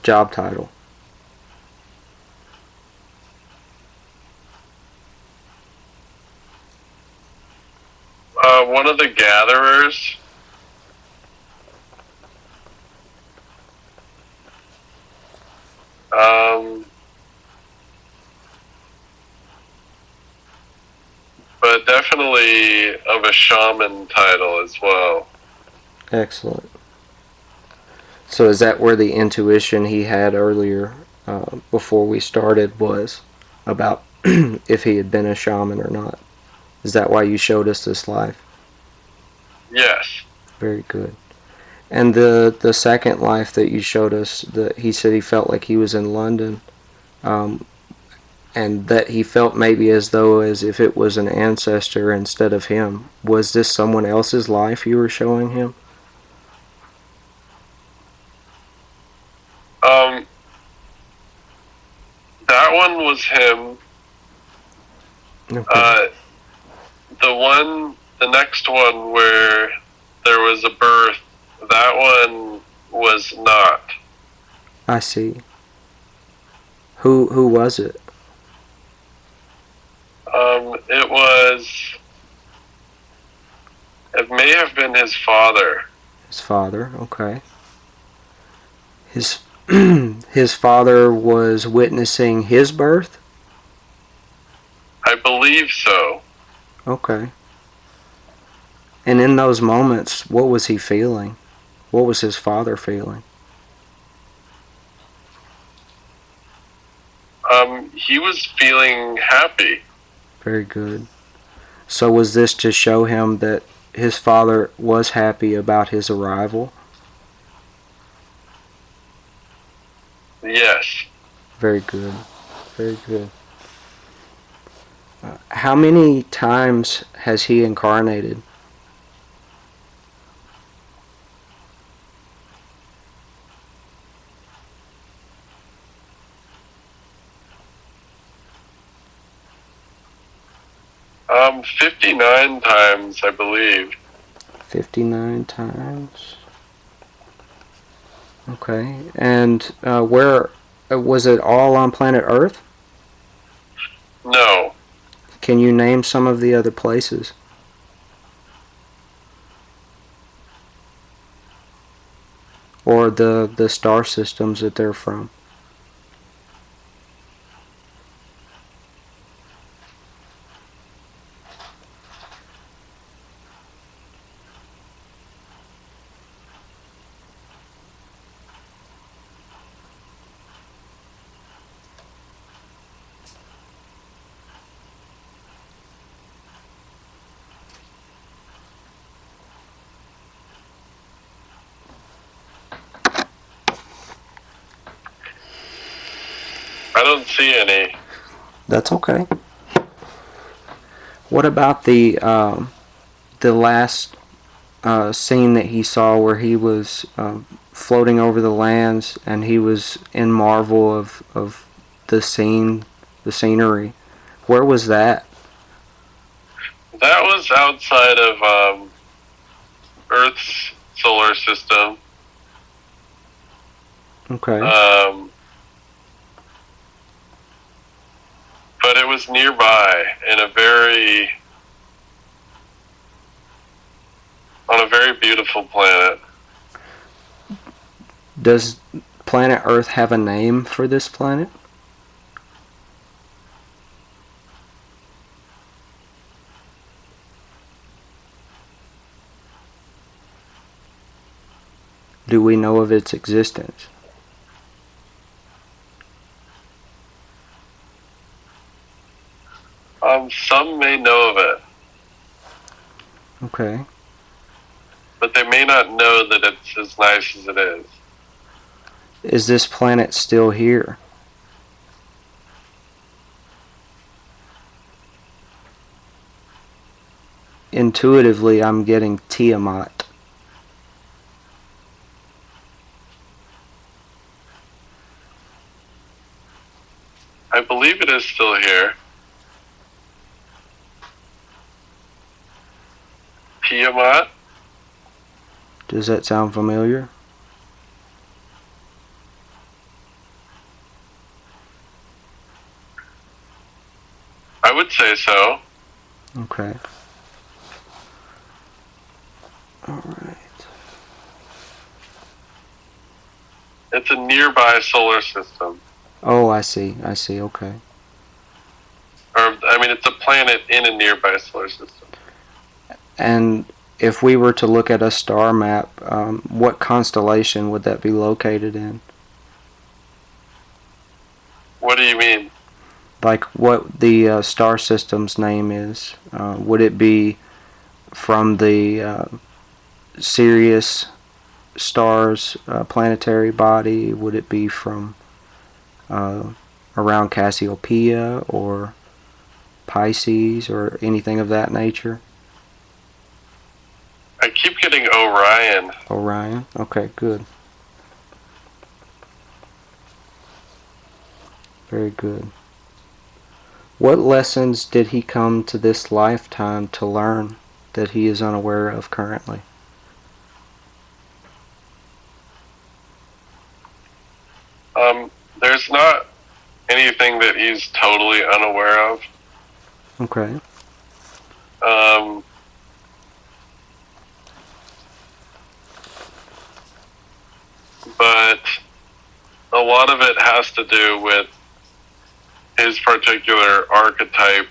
job title? One of the gatherers. But definitely of a shaman title as well. Excellent. So is that where the intuition he had earlier, before we started, was about if he had been a shaman or not? Is that why you showed us this life? Yes. Very good. And the second life that you showed us, that he said he felt like he was in London, and that he felt maybe as though as if it was an ancestor instead of him. Was this someone else's life you were showing him? That one was him. Okay. The next one where there was a birth, that one was not. I see. Who was it? It may have been his father. His father. Okay. His his father was witnessing his birth? I believe so. Okay. And in those moments, what was he feeling? What was his father feeling? He was feeling happy. Very good. So was this to show him that his father was happy about his arrival? Yes. Very good. Very good. How many times has he incarnated? Um, 59 times, I believe. 59 times. Okay. And where was it all on planet Earth? No. Can you name some of the other places? Or the star systems that they're from? I don't see any. That's okay. What about the last scene that he saw where he was floating over the lands and he was in marvel of the scenery? Where was that? That was outside of Earth's solar system. Okay. But it was nearby in on a very beautiful planet. Does planet Earth have a name for this planet? Do we know of its existence? Some may know of it, Okay. but they may not know that it's as nice as it is. Is this planet still here? Intuitively, I'm getting Tiamat. I believe it is still here. Tiamat? Does that sound familiar? I would say so. Okay. Alright. It's a nearby solar system. Oh, I see. I see. Okay. Or, I mean, it's a planet in a nearby solar system. And if we were to look at a star map, what constellation would that be located in? What do you mean? Like what the star system's name is? Would it be from the Sirius star's planetary body? Would it be from around Cassiopeia or Pisces or anything of that nature? I keep getting Orion. Orion? Okay, good. Very good. What lessons did he come to this lifetime to learn that he is unaware of currently? There's not anything that he's totally unaware of. Okay. But a lot of it has to do with his particular archetype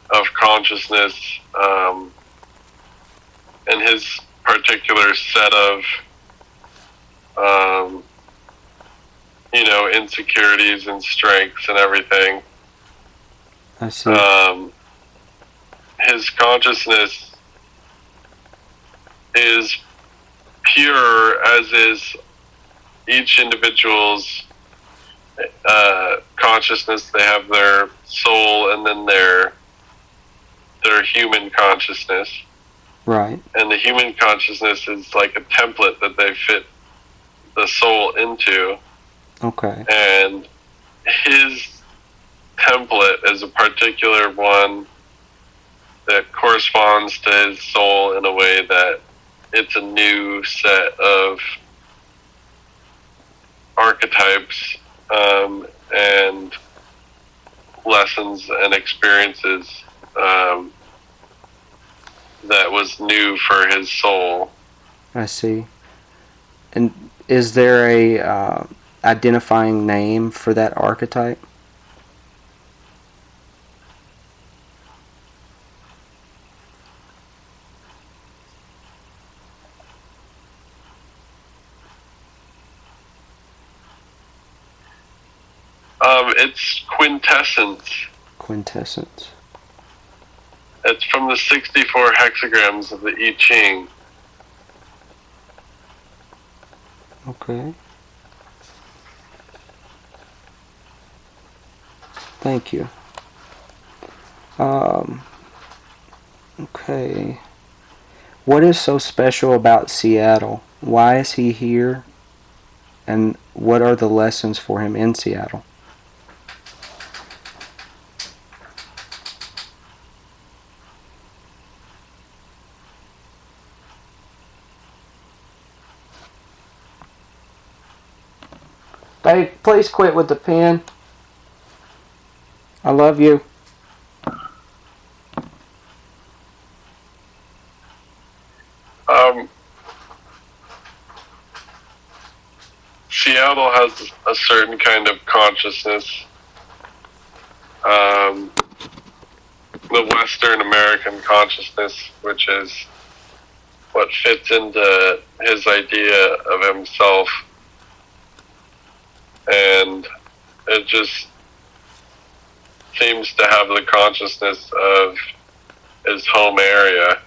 of consciousness, and his particular set of insecurities and strengths and everything. I see. His consciousness is pure, as is each individual's consciousness. They have their soul and then their human consciousness. Right. And the human consciousness is like a template that they fit the soul into. Okay. And his template is a particular one that corresponds to his soul in a way that it's a new set of archetypes and lessons and experiences that was new for his soul. I see. And is there a identifying name for that archetype? It's quintessence. Quintessence. It's from the 64 hexagrams of the I Ching. Okay. Thank you. Okay. What is so special about Seattle? Why is he here? And what are the lessons for him in Seattle? Babe, please quit with the pen. I love you. Seattle has a certain kind of consciousness. The Western American consciousness, which is what fits into his idea of himself, and it just seems to have the consciousness of his home area.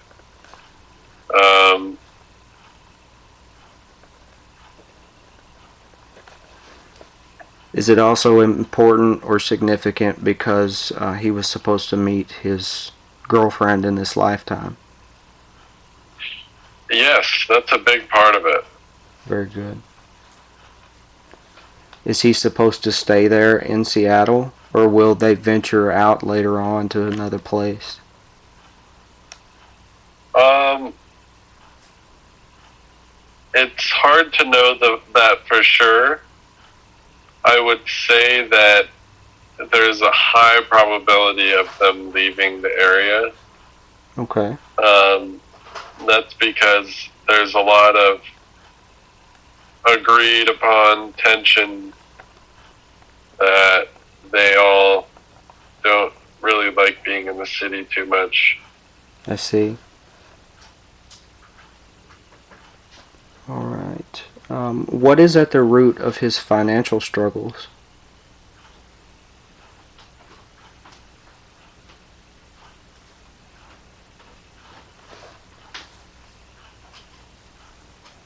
Is it also important or significant because he was supposed to meet his girlfriend in this lifetime? Yes, that's a big part of it. Very good. Is he supposed to stay there in Seattle, or will they venture out later on to another place? It's hard to know that for sure. I would say that there's a high probability of them leaving the area. Okay. That's because there's a lot of agreed upon tension that they all don't really like being in the city too much. I see. All right. What is at the root of his financial struggles?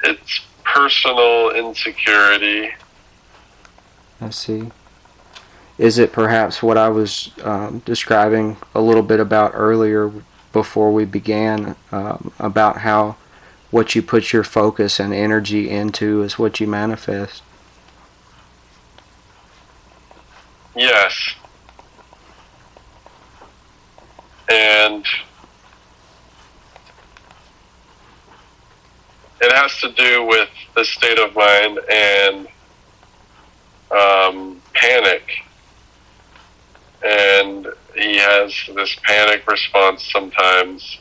It's personal insecurity. I see. Is it perhaps what I was describing a little bit about earlier before we began, about how what you put your focus and energy into is what you manifest? Yes. And it has to do with the state of mind and panic. And he has this panic response sometimes,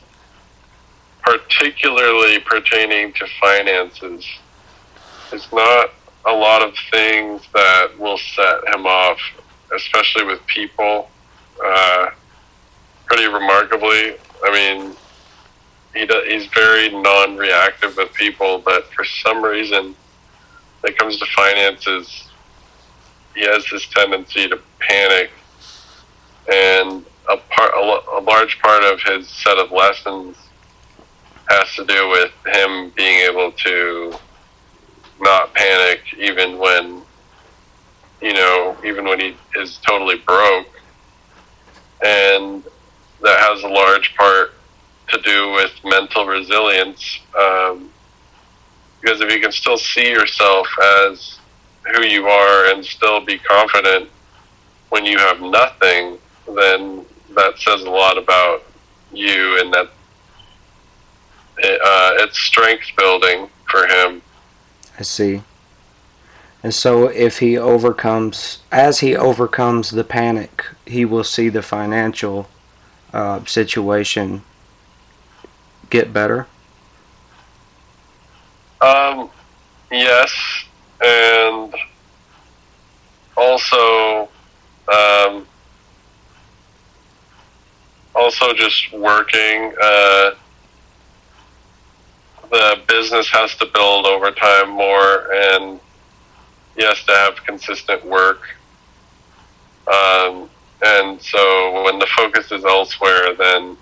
particularly pertaining to finances. There's not a lot of things that will set him off, especially with people. Pretty remarkably, I mean, he's very non-reactive with people, but for some reason, when it comes to finances, he has this tendency to panic, and a large part of his set of lessons has to do with him being able to not panic even when he is totally broke. And that has a large part to do with mental resilience, because if you can still see yourself as who you are and still be confident when you have nothing, then that says a lot about you, and that it's strength building for him. I see. And so if as he overcomes the panic, he will see the financial situation get better? Yes, and also just working. The business has to build over time more, and he has to have consistent work. And so when the focus is elsewhere, then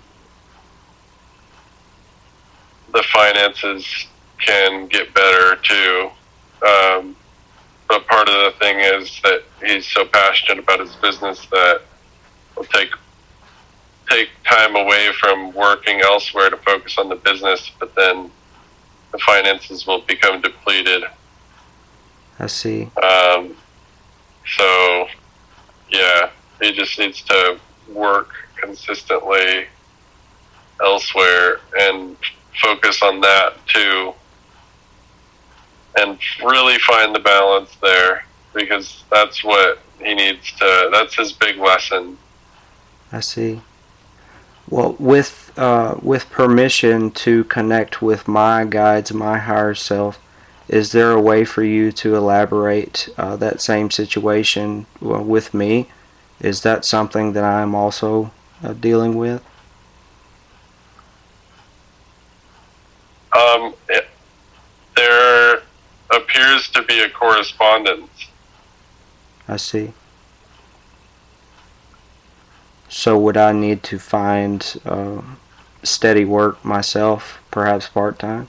the finances can get better too. But part of the thing is that he's so passionate about his business that he'll take time away from working elsewhere to focus on the business, but then the finances will become depleted. I see. So, yeah, he just needs to work consistently elsewhere and focus on that too, and really find the balance there, because that's what he needs to, that's his big lesson. I see. Well, with permission to connect with my guides, my higher self, is there a way for you to elaborate that same situation with me? Is that something that I'm also dealing with? There appears to be a correspondence. I see. So would I need to find steady work myself, perhaps part-time?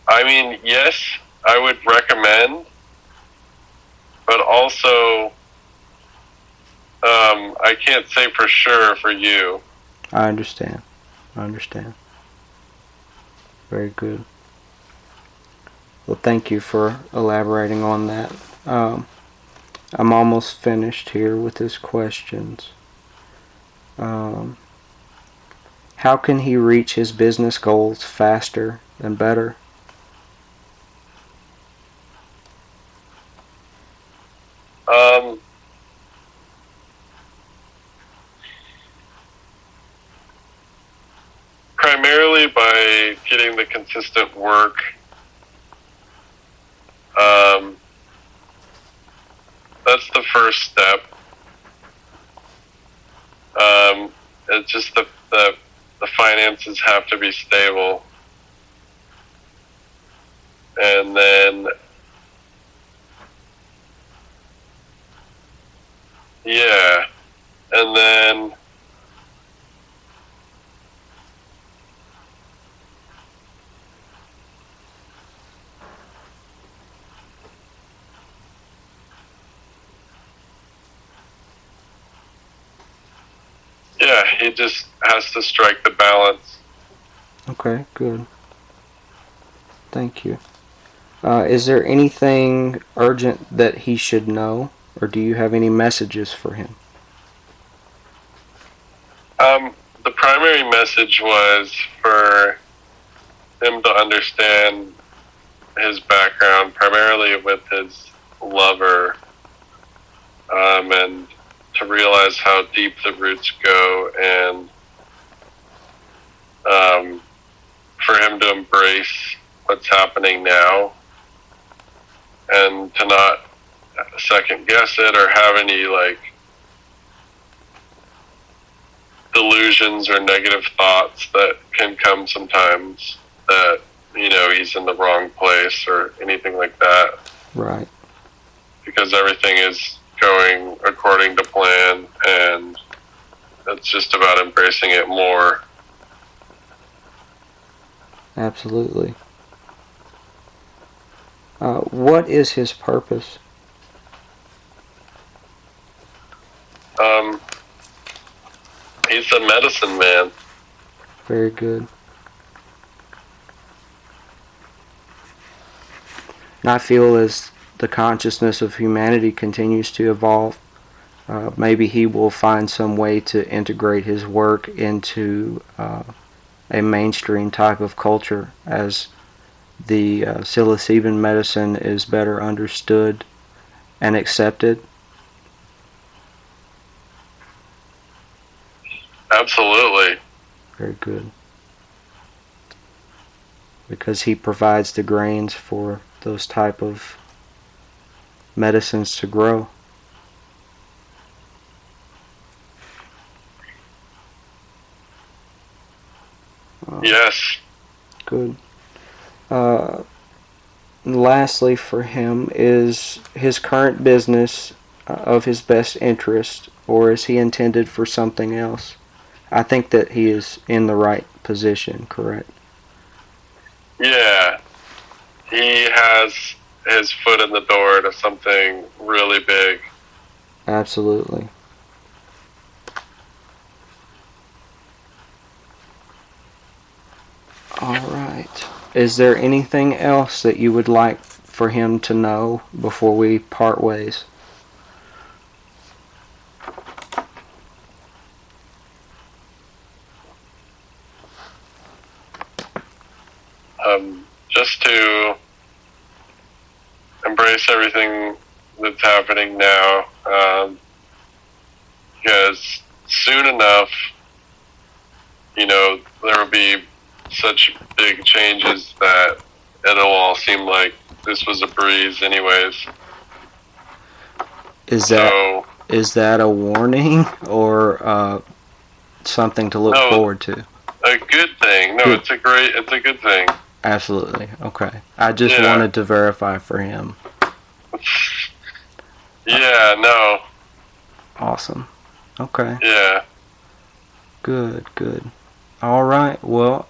I mean, yes, I would recommend, but also, I can't say for sure for you. I understand. Very good. Well, thank you for elaborating on that. I'm almost finished here with his questions. How can he reach his business goals faster and better? Primarily by getting the consistent work. That's the first step. It's just the finances have to be stable. And then, yeah, and then yeah, he just has to strike the balance. Okay, good. Thank you. Is there anything urgent that he should know, or do you have any messages for him? The primary message was for him to understand his background, primarily with his lover, and to realize how deep the roots go, and for him to embrace what's happening now, and to not second guess it or have any delusions or negative thoughts that can come sometimes, that he's in the wrong place or anything like that. Right. Because everything is going according to plan, and it's just about embracing it more. Absolutely. What is his purpose? He's a medicine man. Very good. And I feel as the consciousness of humanity continues to evolve, maybe he will find some way to integrate his work into a mainstream type of culture as the psilocybin medicine is better understood and accepted. Absolutely. Very good. Because he provides the grains for those type of medicines to grow. Yes. Good. Lastly, for him, is his current business of his best interest, or is he intended for something else? I think that he is in the right position, correct? Yeah. He has his foot in the door to something really big. Absolutely. All right. Is there anything else that you would like for him to know before we part ways? Just to embrace everything that's happening now, because soon enough, there will be such big changes that it'll all seem like this was a breeze anyways. Is So that a warning or something to look no, forward to? a good thing. No, Good. it's a good thing. Absolutely. Okay. I just Yeah. wanted to verify for him. Yeah, no. Awesome. Okay. Yeah. Good, good. All right. Well,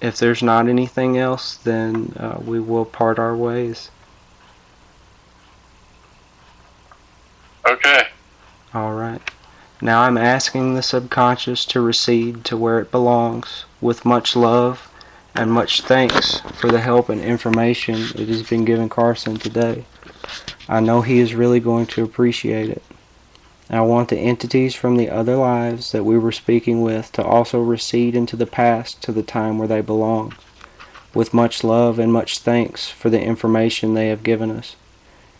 if there's not anything else, then we will part our ways. Okay. All right. Now I'm asking the subconscious to recede to where it belongs with much love and much thanks for the help and information it has been giving Carson today. I know he is really going to appreciate it. I want the entities from the other lives that we were speaking with to also recede into the past to the time where they belong, with much love and much thanks for the information they have given us.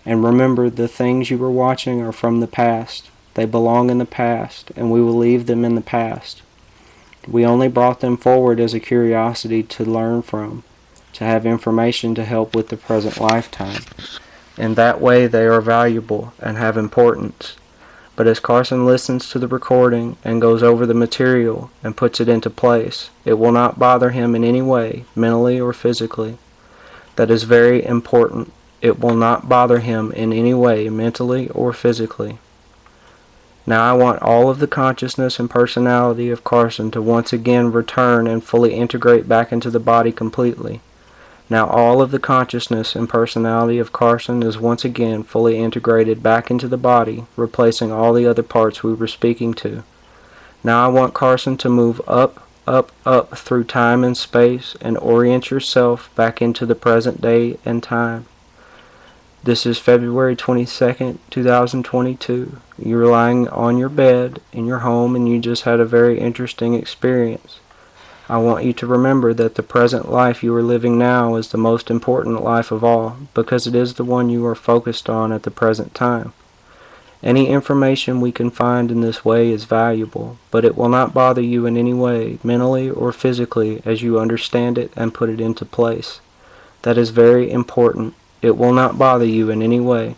And remember, the things you were watching are from the past. They belong in the past, and we will leave them in the past. We only brought them forward as a curiosity to learn from, to have information to help with the present lifetime. In that way, they are valuable and have importance. But as Carson listens to the recording and goes over the material and puts it into place, it will not bother him in any way, mentally or physically. That is very important. It will not bother him in any way, mentally or physically. Now I want all of the consciousness and personality of Carson to once again return and fully integrate back into the body completely. Now all of the consciousness and personality of Carson is once again fully integrated back into the body, replacing all the other parts we were speaking to. Now I want Carson to move up, up, up through time and space and orient yourself back into the present day and time. This is February 22nd, 2022. You're lying on your bed in your home and you just had a very interesting experience. I want you to remember that the present life you are living now is the most important life of all, because it is the one you are focused on at the present time. Any information we can find in this way is valuable, but it will not bother you in any way, mentally or physically, as you understand it and put it into place. That is very important. It will not bother you in any way.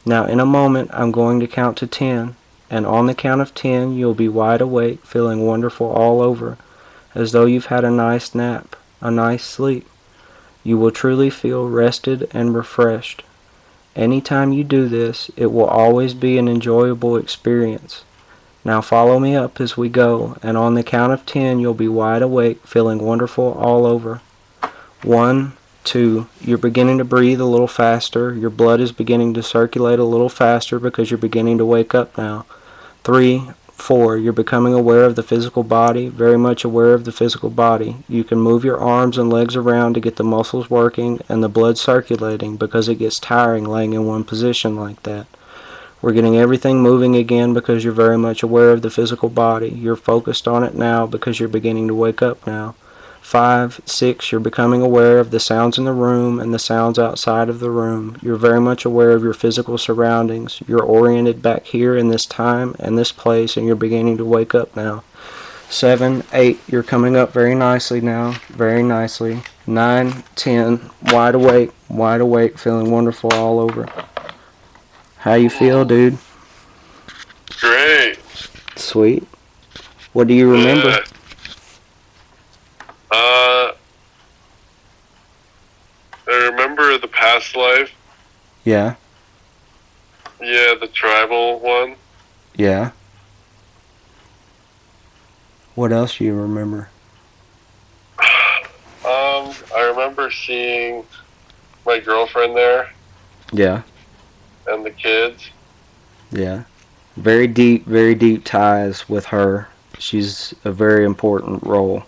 Now in a moment I'm going to count to 10, and on the count of 10 you'll be wide awake, feeling wonderful all over, as though you've had a nice nap, a nice sleep. You will truly feel rested and refreshed. Anytime you do this, it will always be an enjoyable experience. Now follow me up as we go, and on the count of 10 you'll be wide awake, feeling wonderful all over. 1, 2, you're beginning to breathe a little faster. Your blood is beginning to circulate a little faster because you're beginning to wake up now. 3, 4, you're becoming aware of the physical body, very much aware of the physical body. You can move your arms and legs around to get the muscles working and the blood circulating because it gets tiring laying in one position like that. We're getting everything moving again because you're very much aware of the physical body. You're focused on it now because you're beginning to wake up now. 5, 6, you're becoming aware of the sounds in the room and the sounds outside of the room. You're very much aware of your physical surroundings. You're oriented back here in this time and this place, and you're beginning to wake up now. 7, 8, you're coming up very nicely now, very nicely. 9, 10, wide awake, feeling wonderful all over. How you feel, dude? Great. Sweet. What do you remember? Yeah. I remember the past life. Yeah. Yeah, the tribal one. Yeah. What else do you remember? I remember seeing my girlfriend there Yeah. and the kids. Yeah. Very deep ties with her. She's a very important role.